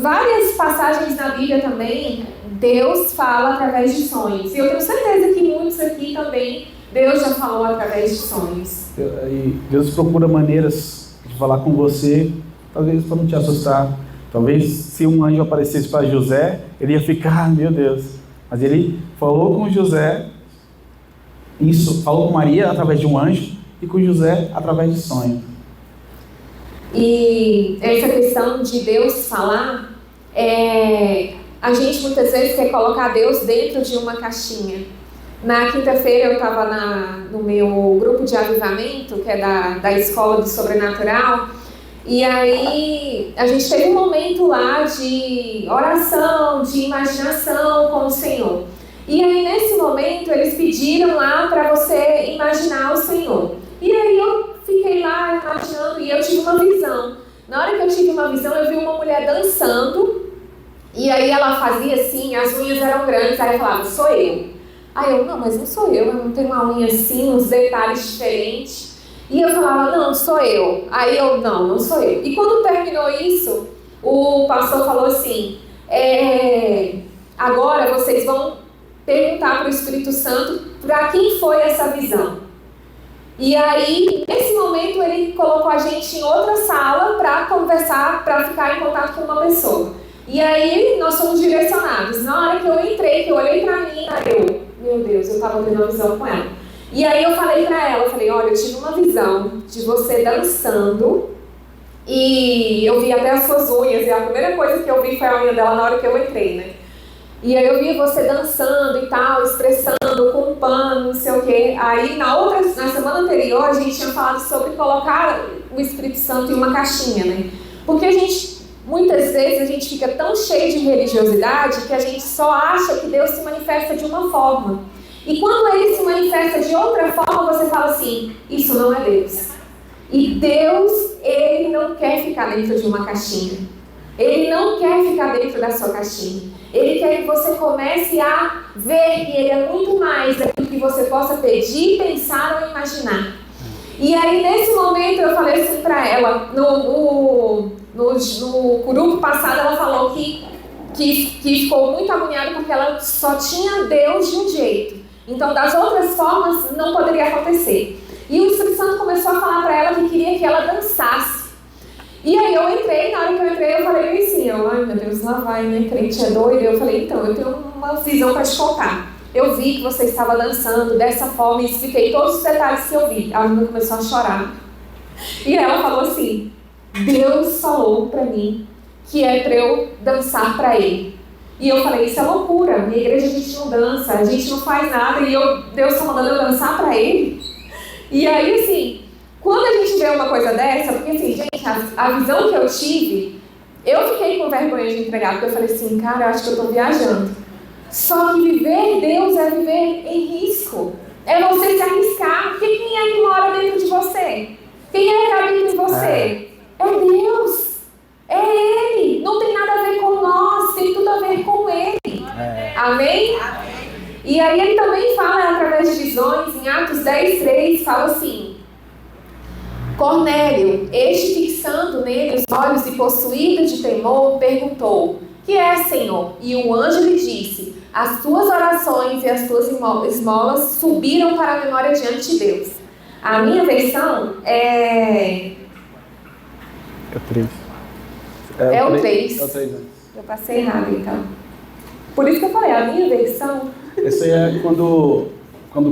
várias passagens na Bíblia também, Deus fala através de sonhos. E eu tenho certeza que muitos aqui também, Deus já falou através de sonhos. E Deus procura maneiras de falar com você, talvez para não te assustar. Talvez se um anjo aparecesse para José, ele ia ficar: meu Deus. Mas ele falou com José, falou com Maria através de um anjo, e com José através de sonho. E essa questão de Deus falar, a gente muitas vezes quer colocar Deus dentro de uma caixinha. Na quinta-feira eu estava no meu grupo de avivamento, que é da Escola do Sobrenatural, e aí a gente teve um momento lá de oração, de imaginação com o Senhor. E aí nesse momento eles pediram lá para você imaginar o Senhor. E aí eu fiquei lá imaginando e eu tive uma visão. Na hora que eu tive uma visão, eu vi uma mulher dançando E aí ela fazia assim, as unhas eram grandes, aí eu falava, sou eu. Aí eu, não, mas não sou eu não tenho uma unha assim, uns detalhes diferentes. E eu falava, não, sou eu. Aí eu, não sou eu. E quando terminou isso, o pastor falou assim, agora vocês vão perguntar para o Espírito Santo para quem foi essa visão. E aí, nesse momento, ele colocou a gente em outra sala para conversar, para ficar em contato com uma pessoa. E aí, nós fomos direcionados. Na hora que eu entrei, que eu olhei para mim, meu Deus, eu estava tendo uma visão com ela. E aí eu falei para ela, olha, eu tive uma visão de você dançando e eu vi até as suas unhas, e a primeira coisa que eu vi foi a unha dela na hora que eu entrei, né? E aí eu vi você dançando e tal, expressando com um pano, não sei o quê. Aí na semana anterior a gente tinha falado sobre colocar o Espírito Santo em uma caixinha, né? Porque muitas vezes a gente fica tão cheio de religiosidade que a gente só acha que Deus se manifesta de uma forma. E quando Ele se manifesta de outra forma, você fala assim, isso não é Deus. E Deus, Ele não quer ficar dentro de uma caixinha. Ele não quer ficar dentro da sua caixinha. Ele quer que você comece a ver que Ele é muito mais daquilo que você possa pedir, pensar ou imaginar. E aí, nesse momento, eu falei assim para ela, no grupo passado, ela falou que ficou muito agoniada porque ela só tinha Deus de um jeito. Então, das outras formas, não poderia acontecer. E o Espírito Santo começou a falar para ela que queria que ela dançasse. E aí eu entrei, na hora que eu entrei, eu falei assim, ai meu Deus, lá vai, né, crente é doido. Eu falei, então, eu tenho uma visão para te contar. Eu vi que você estava dançando dessa forma e expliquei todos os detalhes que eu vi. A menina começou a chorar. E ela falou assim, Deus falou para mim que é para eu dançar para Ele. E eu falei, isso é loucura, minha igreja a gente não dança, a gente não faz nada, e Deus está mandando eu dançar para Ele. E aí, assim, quando a gente vê uma coisa dessa, porque assim, gente, a visão que eu tive, eu fiquei com vergonha de entregar, porque eu falei assim, cara, eu acho que eu estou viajando. Só que viver Deus é viver em risco. É você se arriscar. Porque quem é que mora dentro de você? Quem é que habita em você? É Deus. É Ele. Não tem nada a ver com nós, tem tudo a ver com Ele. Amém? E aí ele também fala através de visões, em Atos 10:3, fala assim, Cornélio, este fixando nele os olhos e possuído de temor, perguntou, que é, Senhor? E o anjo lhe disse, as tuas orações e as tuas esmolas subiram para a memória diante de Deus. A minha versão é... É o 3. É o 3. É o 3, né? Eu passei errado, então. Por isso que eu falei, a minha versão... Esse aí é quando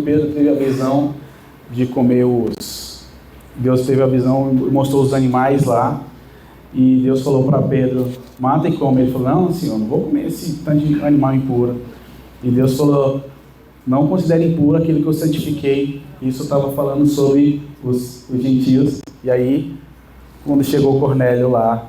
Pedro teve a visão de comer Deus teve a visão e mostrou os animais lá. E Deus falou para Pedro, mata e come. Ele falou, não, Senhor, não vou comer esse tanto de animal impuro. E Deus falou, não considere impuro aquilo que eu santifiquei. Isso estava falando sobre os gentios. E aí, quando chegou Cornélio lá,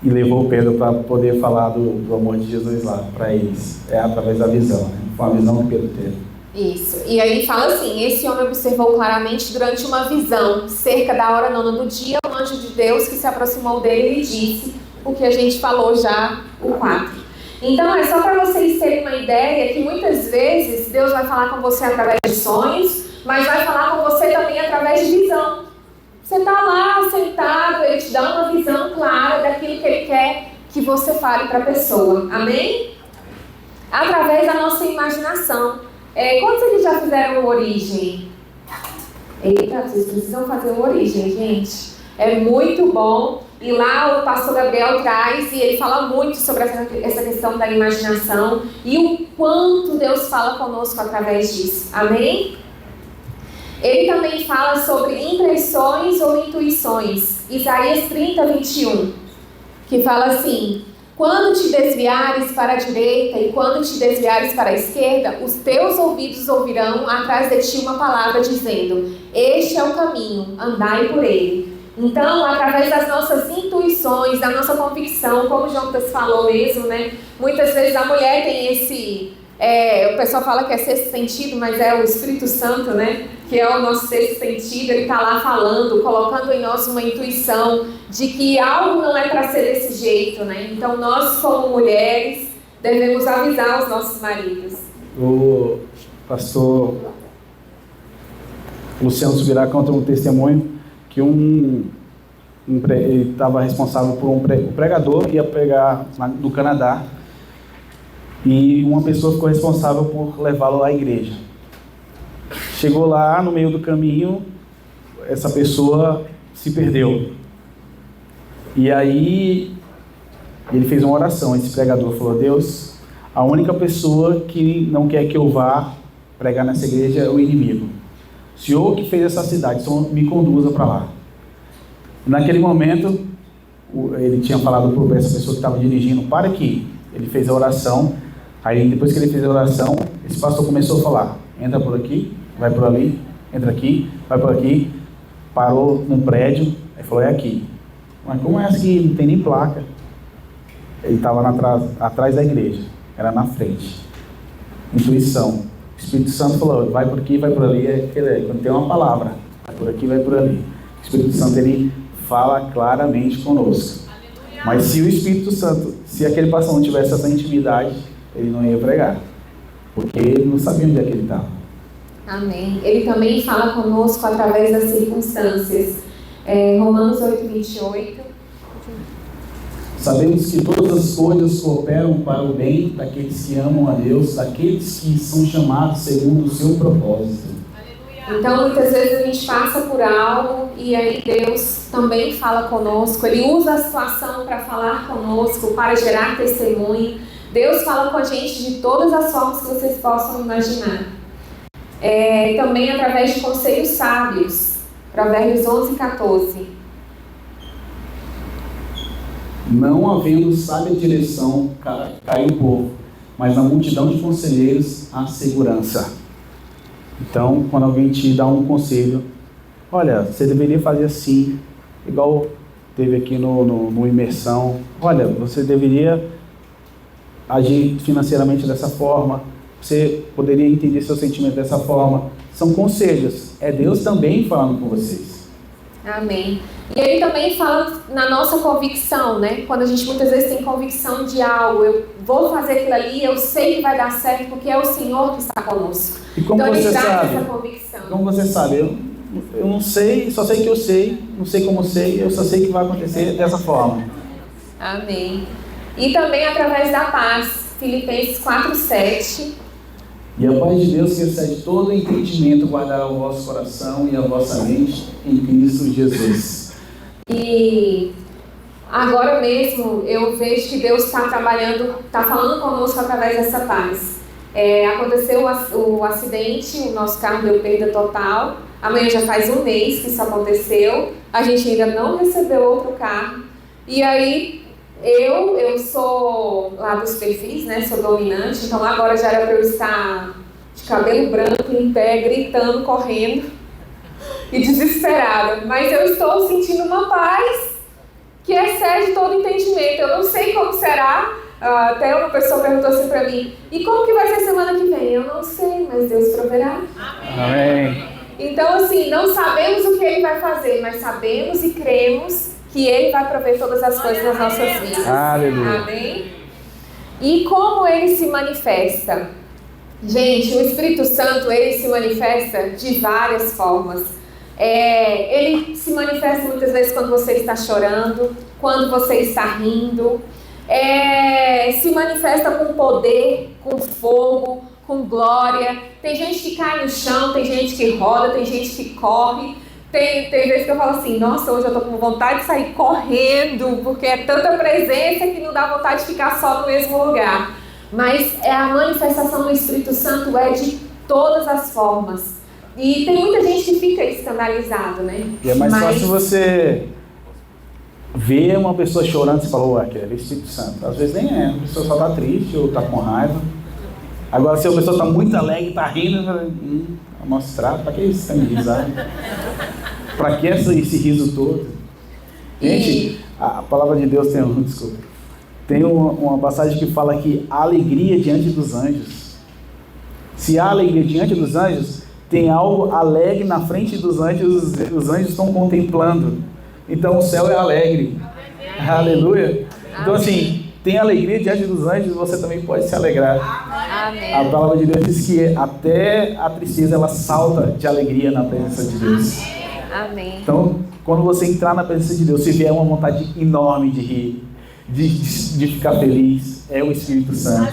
e levou Pedro para poder falar do amor de Jesus lá para eles. É através da visão, né? Foi uma visão que Pedro teve. Isso. E aí fala assim, esse homem observou claramente durante uma visão, cerca da hora 9ª do dia, um anjo de Deus que se aproximou dele e lhe disse o que a gente falou já, o 4. Então é só para vocês terem uma ideia que muitas vezes Deus vai falar com você através de sonhos, mas vai falar com você também através de visão. Você está lá sentado, Ele te dá uma visão clara daquilo que Ele quer que você fale para a pessoa. Amém? Através da nossa imaginação. Quantos aqui já fizeram uma origem? Eita, vocês precisam fazer uma origem, gente. É muito bom. E lá o pastor Gabriel traz, e ele fala muito sobre essa questão da imaginação e o quanto Deus fala conosco através disso. Amém? Ele também fala sobre impressões ou intuições. Isaías 30:21, que fala assim, quando te desviares para a direita e quando te desviares para a esquerda, os teus ouvidos ouvirão atrás de ti uma palavra dizendo, este é o caminho, andai por ele. Então, através das nossas intuições, da nossa convicção, como o Jonas falou mesmo, né? Muitas vezes a mulher tem esse... o pessoal fala que é sexto sentido, mas é o Espírito Santo, né? que é o nosso sexto sentido, ele está lá falando, colocando em nós uma intuição de que algo não é para ser desse jeito, né? Então nós, como mulheres, devemos avisar os nossos maridos. O pastor Luciano Subirá conta um testemunho que ele estava responsável por um pregador, ia pregar no Canadá, e uma pessoa ficou responsável por levá-lo à igreja. Chegou lá, no meio do caminho, essa pessoa se perdeu. E aí, ele fez uma oração, esse pregador falou: Deus, a única pessoa que não quer que eu vá pregar nessa igreja é o inimigo. O Senhor que fez essa cidade, só me conduza para lá. Naquele momento, ele tinha falado para essa pessoa que estava dirigindo: para aqui. Ele fez a oração. Aí, depois que ele fez a oração, esse pastor começou a falar: entra por aqui, vai por ali, entra aqui, vai por aqui. Parou num prédio, aí falou: é aqui. Mas como é essa que não tem nem placa? Ele estava atrás da igreja, era na frente. Intuição. O Espírito Santo falou: vai por aqui, vai por ali. Quando tem uma palavra, vai por aqui, vai por ali. O Espírito Santo, ele fala claramente conosco. Mas se o Espírito Santo, se aquele pastor não tivesse essa intimidade, ele não ia pregar, porque ele não sabia onde é que ele estava. Amém. Ele também fala conosco através das circunstâncias. Romanos 8:28. Sabemos que todas as coisas cooperam para o bem daqueles que amam a Deus, daqueles que são chamados segundo o seu propósito. Então, muitas vezes a gente passa por algo e aí Deus também fala conosco. Ele usa a situação para falar conosco, para gerar testemunho. Deus fala com a gente de todas as formas que vocês possam imaginar. Também através de conselhos sábios. Provérbios 11:14. Não havendo sábia direção, cai o povo, mas na multidão de conselheiros há segurança. Então, quando alguém te dá um conselho: olha, você deveria fazer assim, igual teve aqui no Imersão. Olha, você deveria agir financeiramente dessa forma, você poderia entender seu sentimento dessa forma. São conselhos, é Deus também falando com vocês. Amém. E ele também fala na nossa convicção, né? Quando a gente muitas vezes tem convicção de algo, eu vou fazer aquilo ali, eu sei que vai dar certo, porque é o Senhor que está conosco. E como então você ele traz sabe? Essa convicção. Como você sabe? Eu não sei, só sei que eu sei, não sei como sei, eu só sei que vai acontecer dessa forma. Amém. E também através da paz, Filipenses 4:7. E a paz de Deus, que excede todo entendimento, guardará o vosso coração e a vossa mente em Cristo Jesus. E agora mesmo eu vejo que Deus está trabalhando, está falando conosco através dessa paz. Aconteceu o acidente, o nosso carro deu perda total. Amanhã já faz um mês que isso aconteceu. A gente ainda não recebeu outro carro. E aí eu sou lá dos perfis, né? Sou dominante. Então agora já era para eu estar de cabelo branco, em pé, gritando, correndo e desesperada. Mas eu estou sentindo uma paz que excede todo entendimento. Eu não sei como será. Até uma pessoa perguntou assim para mim: e como que vai ser semana que vem? Eu não sei, mas Deus proverá. Amém. Então assim, não sabemos o que Ele vai fazer, mas sabemos e cremos que Ele vai prover todas as coisas nas nossas vidas. Aleluia. Amém? E como Ele se manifesta? Gente, o Espírito Santo, Ele se manifesta de várias formas. Ele se manifesta muitas vezes quando você está chorando, quando você está rindo. Se manifesta com poder, com fogo, com glória. Tem gente que cai no chão, tem gente que roda, tem gente que corre. Tem vezes que eu falo assim: nossa, hoje eu tô com vontade de sair correndo, porque é tanta presença que não dá vontade de ficar só no mesmo lugar. Mas a manifestação do Espírito Santo é de todas as formas. E tem muita gente que fica escandalizado, né? E é mais fácil você ver uma pessoa chorando e você fala: aquele é o Espírito Santo. Às vezes nem é, a pessoa só tá triste ou tá com raiva. Agora, se a pessoa tá muito alegre, tá rindo, mostrar, pra que isso? Tá me risando? Pra que esse riso todo? Gente, a palavra de Deus tem uma passagem que fala que há alegria diante dos anjos. Se há alegria diante dos anjos, tem algo alegre na frente dos anjos, os anjos estão contemplando. Então o céu é alegre. Aleluia. Então assim, tem alegria diante dos anjos, você também pode se alegrar. Amém. A palavra de Deus diz que até a tristeza ela salta de alegria na presença de Deus. Amém. Então, quando você entrar na presença de Deus, se vier uma vontade enorme de rir, de ficar feliz, é o Espírito Santo.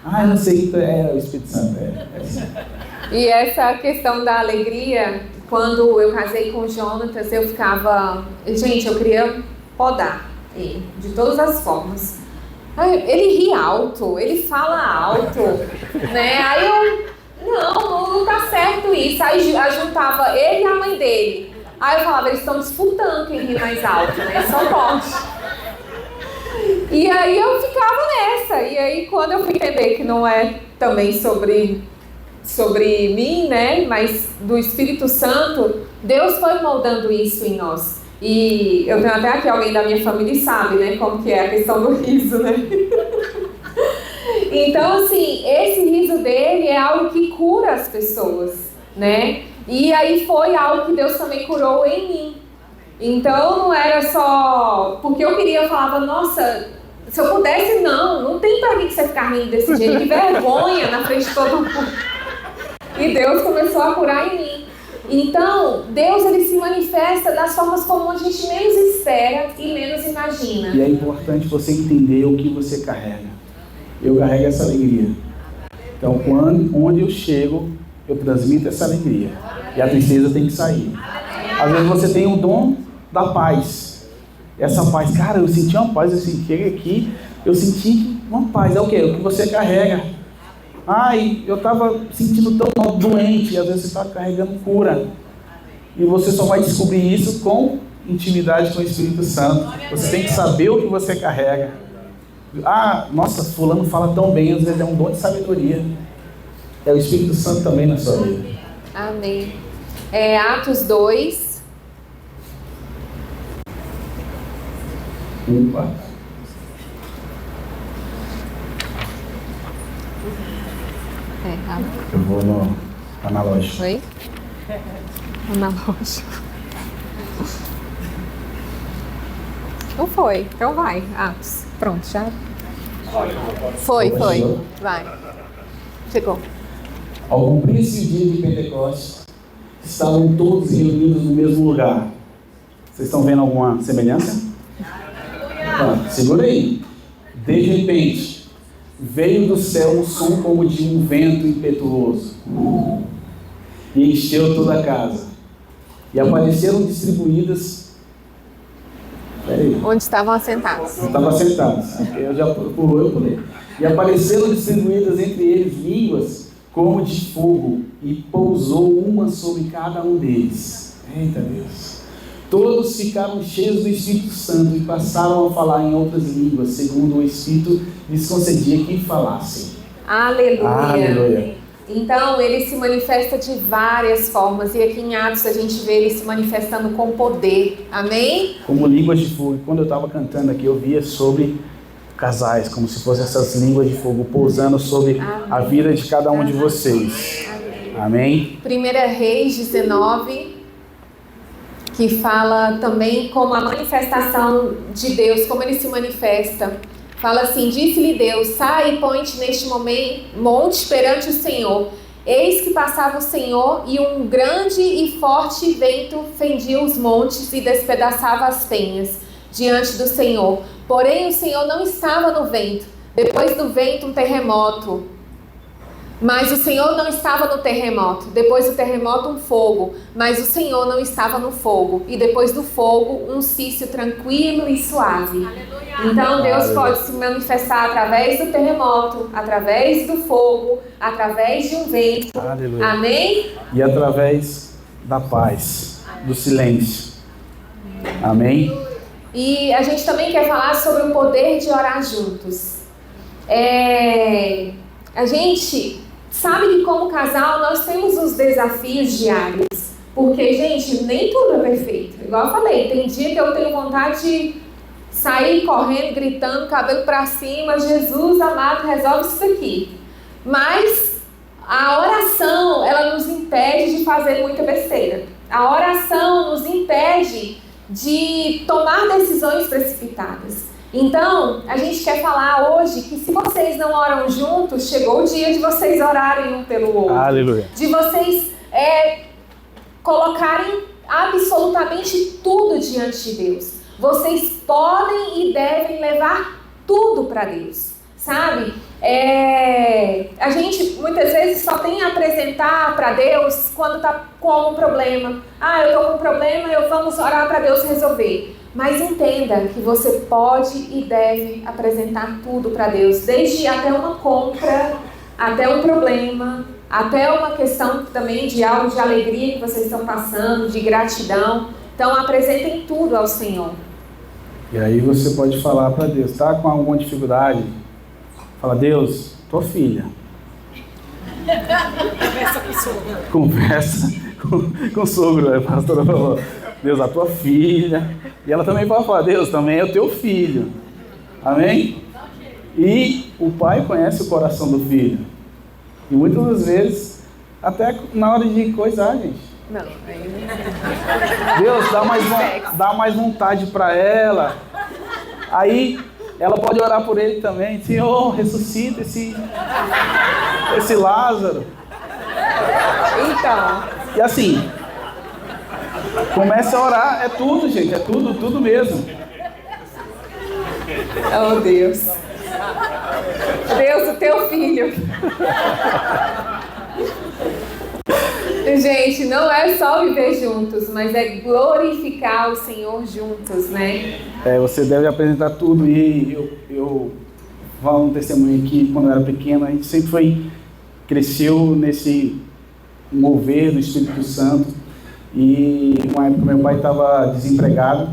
Ah, eu não sei, é o Espírito Santo. Assim. E essa questão da alegria, quando eu casei com o Jonatas, eu ficava... Gente, eu queria podar ele, de todas as formas. Ele ri alto, ele fala alto, né? Aí eu... Não tá certo isso. Aí juntava ele e a mãe dele. Aí eu falava, eles estão disputando quem ri mais alto, né? Só pode. E aí eu ficava nessa. E aí quando eu fui entender que não é também sobre mim, né? Mas do Espírito Santo, Deus foi moldando isso em nós. E eu tenho até aqui alguém da minha família e sabe, né? Como que é a questão do riso, né? Então, assim, esse riso dele é algo que cura as pessoas, né? E aí foi algo que Deus também curou em mim. Então, não era só... Porque eu queria, eu falava, nossa, se eu pudesse, não tem pra que você ficar rindo desse jeito, que vergonha na frente de todo mundo. E Deus começou a curar em mim. Então, Deus, ele se manifesta das formas como a gente menos espera e menos imagina. E é importante você entender o que você carrega. Eu carrego essa alegria. Então, onde eu chego, eu transmito essa alegria. E a tristeza tem que sair. Às vezes você tem o dom da paz. Essa paz, cara, eu senti uma paz, eu senti aqui, eu senti uma paz. É o quê? O que você carrega. Ai, eu estava sentindo tão doente, e às vezes você está carregando cura. E você só vai descobrir isso com intimidade com o Espírito Santo. Você tem que saber o que você carrega. Ah, nossa, fulano fala tão bem, às vezes é um dom de sabedoria. É o Espírito Santo também na sua vida. Amém. Atos 2. Opa. Eu vou no analógico. Oi? Analógico. Não foi, então vai, Atos. Pronto, já. Foi. Vai. Chegou. Ao cumprir-se o dia de Pentecostes, estavam todos reunidos no mesmo lugar. Vocês estão vendo alguma semelhança? Tá, segura aí. De repente, veio do céu um som como de um vento impetuoso e encheu toda a casa. E apareceram distribuídas... Onde estavam assentados. Estavam assentados. Eu já pulei. E apareceram distribuídas entre eles línguas como de fogo, e pousou uma sobre cada um deles. Eita Deus! Todos ficaram cheios do Espírito Santo e passaram a falar em outras línguas, segundo o Espírito lhes concedia que falassem. Aleluia! Aleluia! Então, ele se manifesta de várias formas, e aqui em Atos a gente vê ele se manifestando com poder. Amém? Como línguas de fogo. Quando eu estava cantando aqui, eu via sobre casais, como se fossem essas línguas de fogo pousando sobre a vida de cada um de vocês. Amém? 1 Reis 19, que fala também como a manifestação de Deus, como ele se manifesta. Fala assim, disse-lhe Deus, sai e põe-te neste monte perante o Senhor. Eis que passava o Senhor, e um grande e forte vento fendia os montes e despedaçava as penhas diante do Senhor. Porém o Senhor não estava no vento. Depois do vento um terremoto. Mas o Senhor não estava no terremoto. Depois do terremoto um fogo. Mas o Senhor não estava no fogo. E depois do fogo um cício tranquilo e suave. Aleluia. Então Deus pode se manifestar através do terremoto, através do fogo, através de um vento. Aleluia. Amém? E através da paz, do silêncio. Amém? E a gente também quer falar sobre o poder de orar juntos. A gente sabe que como casal nós temos os desafios diários. Porque, gente, nem tudo é perfeito. Igual eu falei, tem dia que eu tenho vontade de sair correndo, gritando, cabelo pra cima, Jesus amado, resolve isso aqui. Mas A oração, ela nos impede de fazer muita besteira. A oração nos impede de tomar decisões precipitadas. Então, a gente quer falar hoje que se vocês não oram juntos, chegou o dia de vocês orarem um pelo outro. Aleluia. De vocês colocarem absolutamente tudo diante de Deus. Vocês podem e devem levar tudo para Deus, sabe? A gente muitas vezes só tem a apresentar para Deus quando está com um problema. Eu estou com um problema, vamos orar para Deus resolver. Mas entenda que você pode e deve apresentar tudo para Deus, desde até uma compra, até um problema, até uma questão também de algo de alegria que vocês estão passando, de gratidão. Então apresentem tudo ao Senhor. E aí você pode falar para Deus, tá com alguma dificuldade? Fala, Deus, tua filha. Conversa com o sogro. Conversa com o sogro, a pastora falou, Deus, a tua filha. E ela também pode falar, Deus, também é o teu filho. Amém? E o pai conhece o coração do filho. E muitas das vezes, até na hora de coisar, gente. Não, Deus, dá mais vontade para ela. Aí ela pode orar por ele também. Senhor, ressuscita esse Lázaro. Então. E assim, começa a orar. É tudo, gente. É tudo mesmo. Oh, Deus. Deus, o teu filho. Gente, não é só viver juntos, mas é glorificar o Senhor juntos, né? Você deve apresentar tudo. E eu falo um testemunho aqui, quando eu era pequeno, a gente sempre cresceu nesse mover do Espírito Santo. E uma época meu pai estava desempregado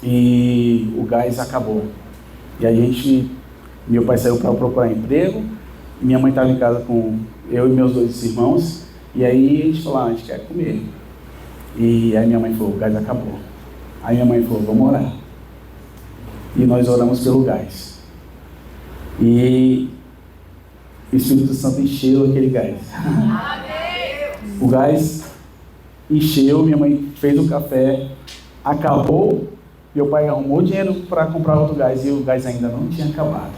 e o gás acabou. E aí meu pai saiu para procurar emprego, e minha mãe estava em casa com eu e meus 2 irmãos. E aí a gente falou, a gente quer comer. E aí minha mãe falou, o gás acabou. Aí minha mãe falou, vamos orar. E nós oramos pelo gás. E o Espírito Santo encheu aquele gás. O gás encheu, minha mãe fez o café, acabou, meu pai arrumou dinheiro para comprar outro gás e o gás ainda não tinha acabado.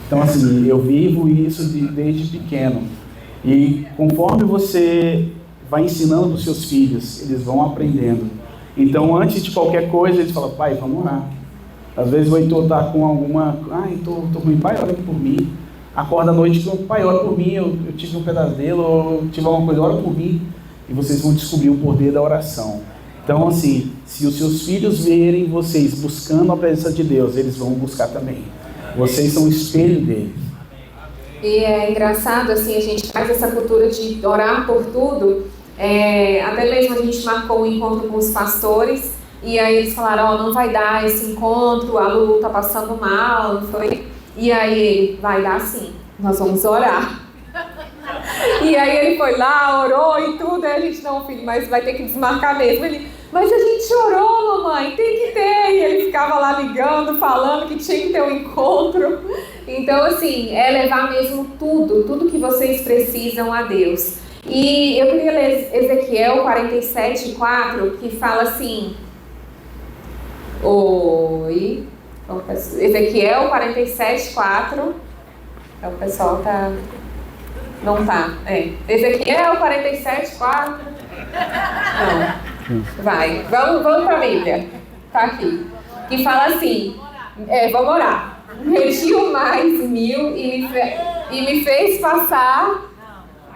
Então assim, eu vivo isso desde pequeno. E conforme você vai ensinando os seus filhos, eles vão aprendendo. Então, antes de qualquer coisa, eles falam, pai, vamos orar. Às vezes o Heitor está com alguma... tô ruim, pai, ora por mim. Acorda à noite, pai, ora por mim, eu tive um pesadelo, ou eu tive alguma coisa, ora por mim. E vocês vão descobrir o poder da oração. Então, assim, se os seus filhos verem vocês buscando a presença de Deus, eles vão buscar também. Vocês são o espelho deles. E é engraçado, assim, a gente faz essa cultura de orar por tudo. Até mesmo a gente marcou um encontro com os pastores, e aí eles falaram, não vai dar esse encontro, a Lulu tá passando mal, não foi? E aí ele, vai dar sim, nós vamos orar. E aí ele foi lá, orou e tudo, aí a gente, não, filho, mas vai ter que desmarcar mesmo. Ele, mas a gente orou, mamãe, tem que ter. E ele ficava lá ligando, falando que tinha que ter um encontro. Então, assim, é levar mesmo tudo que vocês precisam a Deus. E eu queria ler Ezequiel 47:4, que fala assim... Ezequiel 47:4. O pessoal tá... Não tá. Ezequiel 47:4. Não. Vai. Vamos para a Bíblia. Tá aqui. Que fala assim... vamos orar. Mediu mais 1000 e me fez passar...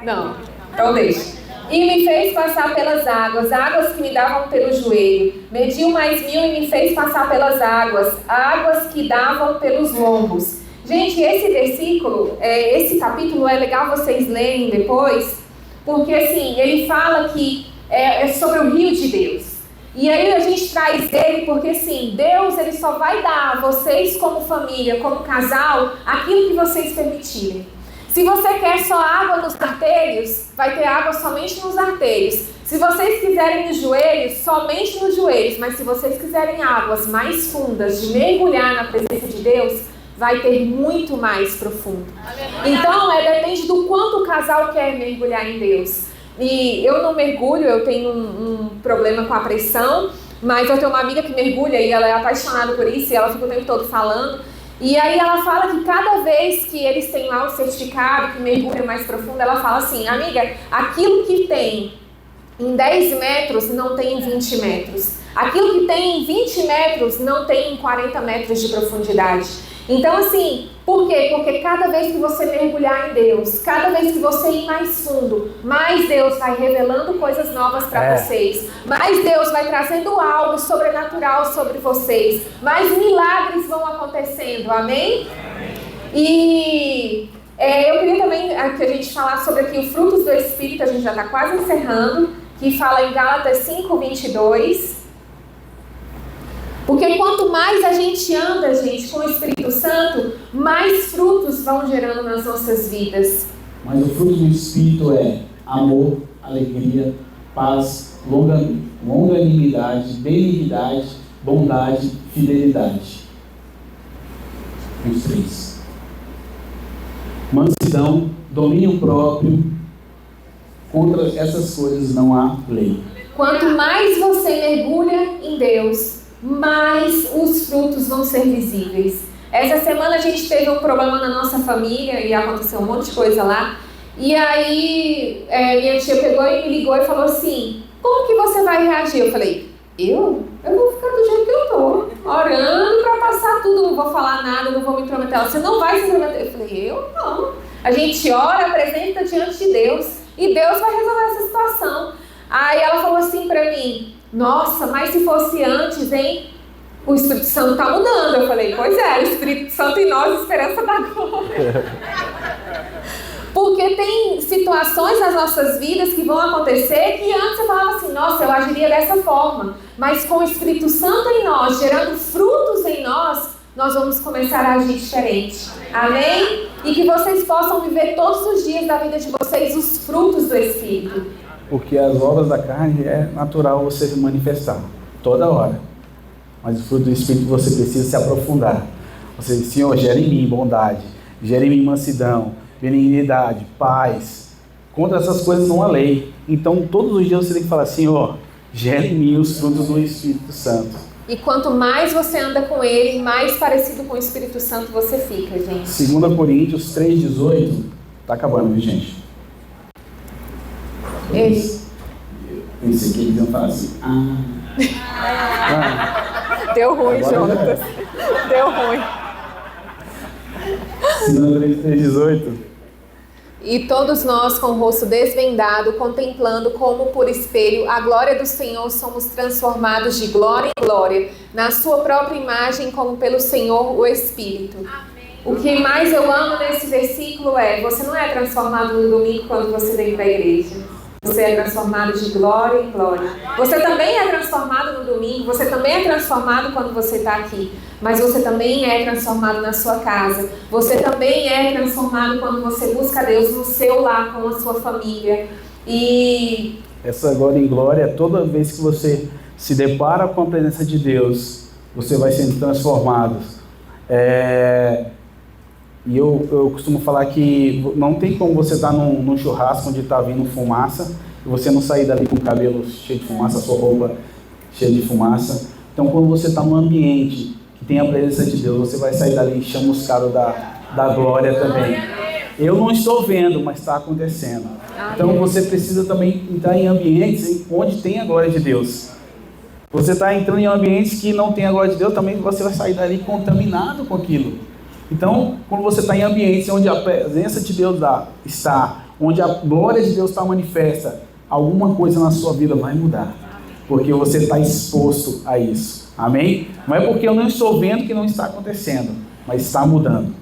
Não. Então deixa. E me fez passar pelas águas que me davam pelo joelho. Mediu mais 1000 e me fez passar pelas águas que davam pelos lombos. Gente, esse versículo, esse capítulo é legal vocês lerem depois, porque assim, ele fala que é sobre o rio de Deus. E aí a gente traz ele porque assim, Deus ele só vai dar a vocês como família, como casal, aquilo que vocês permitirem. Se você quer só água nos artérios, vai ter água somente nos artérios. Se vocês quiserem nos joelhos, somente nos joelhos. Mas se vocês quiserem águas mais fundas, de mergulhar na presença de Deus, vai ter muito mais profundo. Então, depende do quanto o casal quer mergulhar em Deus. E eu não mergulho, eu tenho um problema com a pressão, mas eu tenho uma amiga que mergulha e ela é apaixonada por isso e ela fica o tempo todo falando. E aí ela fala que cada vez que eles têm lá o certificado, que mergulha mais profundo, ela fala assim, amiga, aquilo que tem em 10 metros não tem em 20 metros. Aquilo que tem em 20 metros não tem em 40 metros de profundidade. Então assim, por quê? Porque cada vez que você mergulhar em Deus, cada vez que você ir mais fundo, mais Deus vai revelando coisas novas para vocês, mais Deus vai trazendo algo sobrenatural sobre vocês, mais milagres vão acontecendo, amém? E eu queria também que a gente falasse sobre aqui os frutos do Espírito, a gente já está quase encerrando, que fala em Gálatas 5:22. Porque quanto mais a gente anda, gente, com o Espírito Santo, mais frutos vão gerando nas nossas vidas. Mas o fruto do Espírito é amor, alegria, paz, longanimidade, benignidade, bondade, fidelidade. Os 3. Mansidão, domínio próprio. Contra essas coisas não há lei. Quanto mais você mergulha em Deus, mais os frutos vão ser visíveis. Essa semana a gente teve um problema na nossa família e aconteceu um monte de coisa lá. E aí minha tia pegou e me ligou e falou assim, como que você vai reagir? Eu falei, eu vou ficar do jeito que eu tô, orando pra passar tudo, não vou falar nada, não vou me intrometer. Ela, você não vai se intrometer? Eu falei, eu não. A gente ora, apresenta diante de Deus e Deus vai resolver essa situação. Aí ela falou assim pra mim, nossa, mas se fosse antes, hein? O Espírito Santo tá mudando. Eu falei, pois é, o Espírito Santo em nós, esperança da glória. Porque tem situações nas nossas vidas que vão acontecer que antes você falava assim, nossa, eu agiria dessa forma. Mas com o Espírito Santo em nós, gerando frutos em nós, nós vamos começar a agir diferente. Amém? E que vocês possam viver todos os dias da vida de vocês os frutos do Espírito. Porque as obras da carne é natural você manifestar, toda hora. Mas o fruto do Espírito você precisa se aprofundar. Você, Senhor, gera em mim bondade, gera em mim mansidão, benignidade, paz. Contra essas coisas não há lei. Então todos os dias você tem que falar, Senhor, gera em mim os frutos do Espírito Santo. E quanto mais você anda com Ele, mais parecido com o Espírito Santo você fica, gente. 2 Coríntios 3,18. Tá acabando, viu, gente? Ele. Pensei que eles iam falar assim. Deu ruim, agora Jonas. Deu ruim. 2 Coríntios 3,18. E todos nós, com o rosto desvendado, contemplando como por espelho a glória do Senhor, somos transformados de glória em glória, na sua própria imagem, como pelo Senhor, o Espírito. Amém. O que mais eu amo nesse versículo é, você não é transformado no domingo quando você vem para a igreja. Você é transformado de glória em glória. Você também é transformado no domingo, você também é transformado quando você está aqui. Mas você também é transformado na sua casa. Você também é transformado quando você busca Deus no seu lar, com a sua família. E essa glória em glória, toda vez que você se depara com a presença de Deus, você vai sendo transformado. E eu costumo falar que não tem como você estar num churrasco onde está vindo fumaça e você não sair dali com o cabelo cheio de fumaça, a sua roupa cheia de fumaça. Então, quando você está num ambiente que tem a presença de Deus, você vai sair dali chamuscado da glória também. Eu não estou vendo, mas está acontecendo. Então, você precisa também entrar em ambientes onde tem a glória de Deus. Você está entrando em ambientes que não tem a glória de Deus, também você vai sair dali contaminado com aquilo. Então, quando você está em ambientes onde a presença de Deus está, onde a glória de Deus está manifesta, alguma coisa na sua vida vai mudar. Porque você está exposto a isso. Amém? Não é porque eu não estou vendo que não está acontecendo, mas está mudando.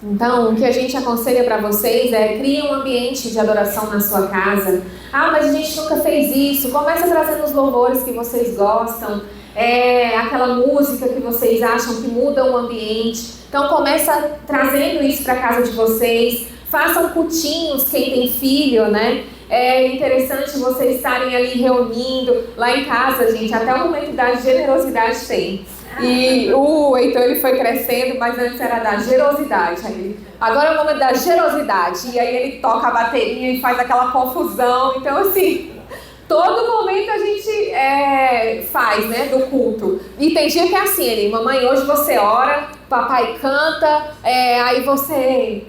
Então, o que a gente aconselha para vocês é crie um ambiente de adoração na sua casa. Mas a gente nunca fez isso. Começa trazendo os louvores que vocês gostam. Aquela música que vocês acham que muda o ambiente. Então começa trazendo isso para casa de vocês. Façam cultinhos, quem tem filho, né? É interessante vocês estarem ali reunindo. Lá em casa, gente, até o momento da generosidade tem. E o Heitor, ele foi crescendo, mas antes era da generosidade. Agora é o momento da generosidade. E aí ele toca a bateria e faz aquela confusão. Então, assim, todo momento a gente faz, né, do culto. E tem dia que é assim, ele, mamãe, hoje você ora, papai canta, aí você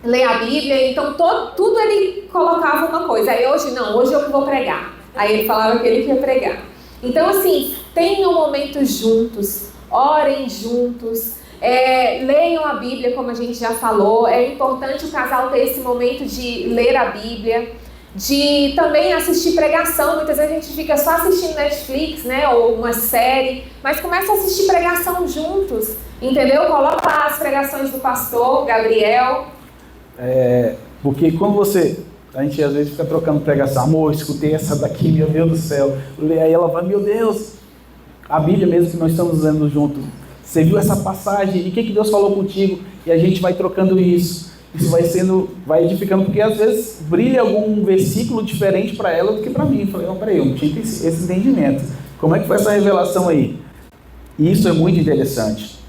lê a Bíblia. Então, tudo ele colocava uma coisa. Aí hoje não, hoje eu que vou pregar. Aí ele falava que ele ia pregar. Então, assim, tenham momentos juntos, orem juntos, leiam a Bíblia, como a gente já falou. É importante o casal ter esse momento de ler a Bíblia, de também assistir pregação. Muitas vezes a gente fica só assistindo Netflix, né, ou uma série, mas começa a assistir pregação juntos, entendeu? Coloca lá as pregações do pastor Gabriel. Porque quando a gente às vezes fica trocando pregação, amor, escutei essa daqui, meu Deus do céu. Aí ela vai, meu Deus, a Bíblia mesmo que nós estamos lendo junto, você viu essa passagem, e o que Deus falou contigo? E a gente vai trocando isso vai edificando, porque às vezes brilha algum versículo diferente para ela do que para mim. Eu falei, peraí, eu não tinha esse entendimento. Como é que foi essa revelação aí? E isso é muito interessante.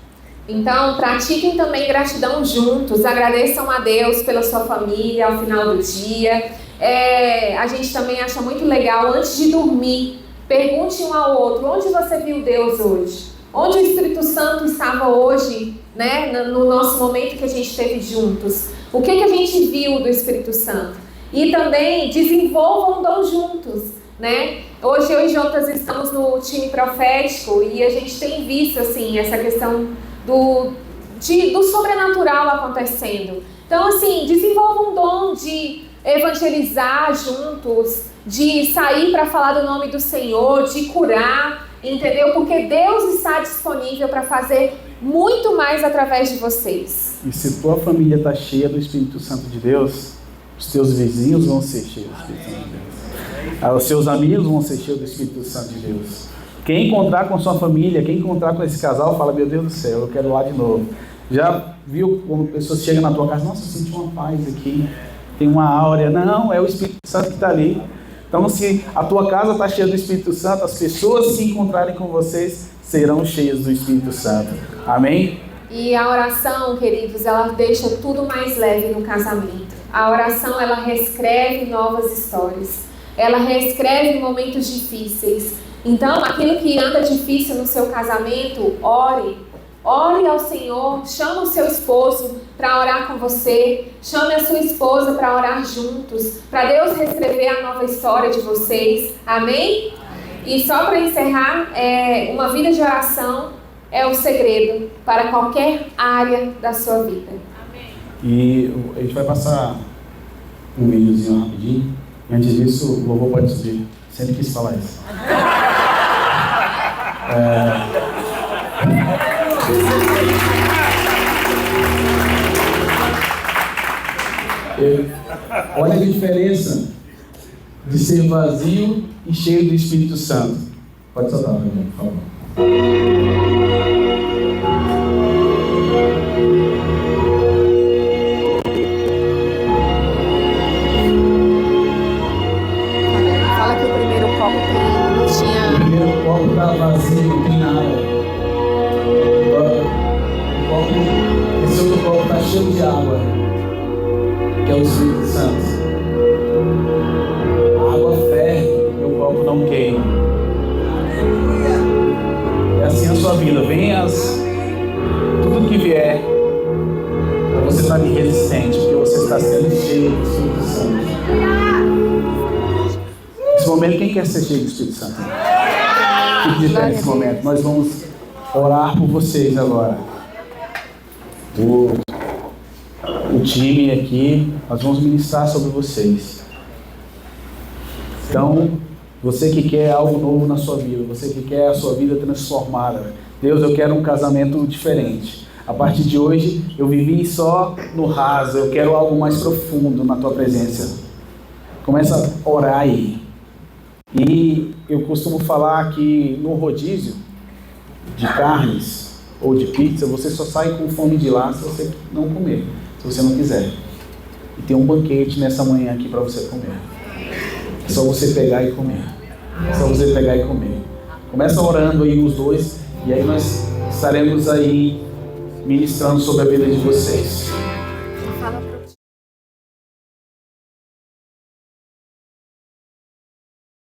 Então, pratiquem também gratidão juntos, agradeçam a Deus pela sua família ao final do dia. A gente também acha muito legal, antes de dormir, pergunte um ao outro, onde você viu Deus hoje? Onde o Espírito Santo estava hoje, né, no nosso momento que a gente teve juntos? O que a gente viu do Espírito Santo? E também desenvolvam um dom juntos, né? Hoje eu e Jotas estamos no time profético e a gente tem visto assim, essa questão do sobrenatural acontecendo. Então, assim, desenvolva um dom de evangelizar juntos, de sair para falar do nome do Senhor, de curar, entendeu? Porque Deus está disponível para fazer muito mais através de vocês. E se tua família está cheia do Espírito Santo de Deus, os teus vizinhos vão ser cheios do Espírito Santo de Deus. Os seus amigos vão ser cheios do Espírito Santo de Deus. Quem encontrar com sua família, quem encontrar com esse casal, fala, meu Deus do céu, eu quero lá de novo. Já viu quando pessoas chegam na tua casa, nossa, eu senti uma paz aqui, tem uma áurea. Não, é o Espírito Santo que está ali. Então, se a tua casa está cheia do Espírito Santo, as pessoas que encontrarem com vocês serão cheias do Espírito Santo. Amém? E a oração, queridos, ela deixa tudo mais leve no casamento. A oração, ela reescreve novas histórias. Ela reescreve momentos difíceis. Então, aquilo que anda difícil no seu casamento, ore ao Senhor, chame o seu esposo para orar com você, chame a sua esposa para orar juntos, para Deus reescrever a nova história de vocês, amém? E só para encerrar, uma vida de oração é o segredo para qualquer área da sua vida. Amém. E a gente vai passar um videozinho rapidinho, e antes disso o louvor pode subir, sempre quis falar isso. Olha a diferença de ser vazio e cheio do Espírito Santo. Pode soltar, por favor. Fala que o primeiro copo não tinha... O primeiro copo está vazio, não tem nada. Esse outro copo está cheio de água, que é o Espírito Santo. A água ferve e o copo não queima. É assim a sua vida. Tudo que vier, você está ali resistente, porque você está sendo cheio do Espírito Santo. Nesse momento, quem quer ser cheio do Espírito Santo? Fique de pé nesse momento. Nós vamos orar por vocês agora. O time aqui, nós vamos ministrar sobre vocês. Então, você que quer algo novo na sua vida, você que quer a sua vida transformada, Deus, eu quero um casamento diferente. A partir de hoje, eu vivi só no raso, eu quero algo mais profundo na tua presença. Começa a orar aí. E eu costumo falar que no rodízio de carnes ou de pizza, você só sai com fome de lá se você não comer, se você não quiser. E tem um banquete nessa manhã aqui para você comer. É só você pegar e comer. É só você pegar e comer. Começa orando aí os dois, e aí nós estaremos aí ministrando sobre a vida de vocês.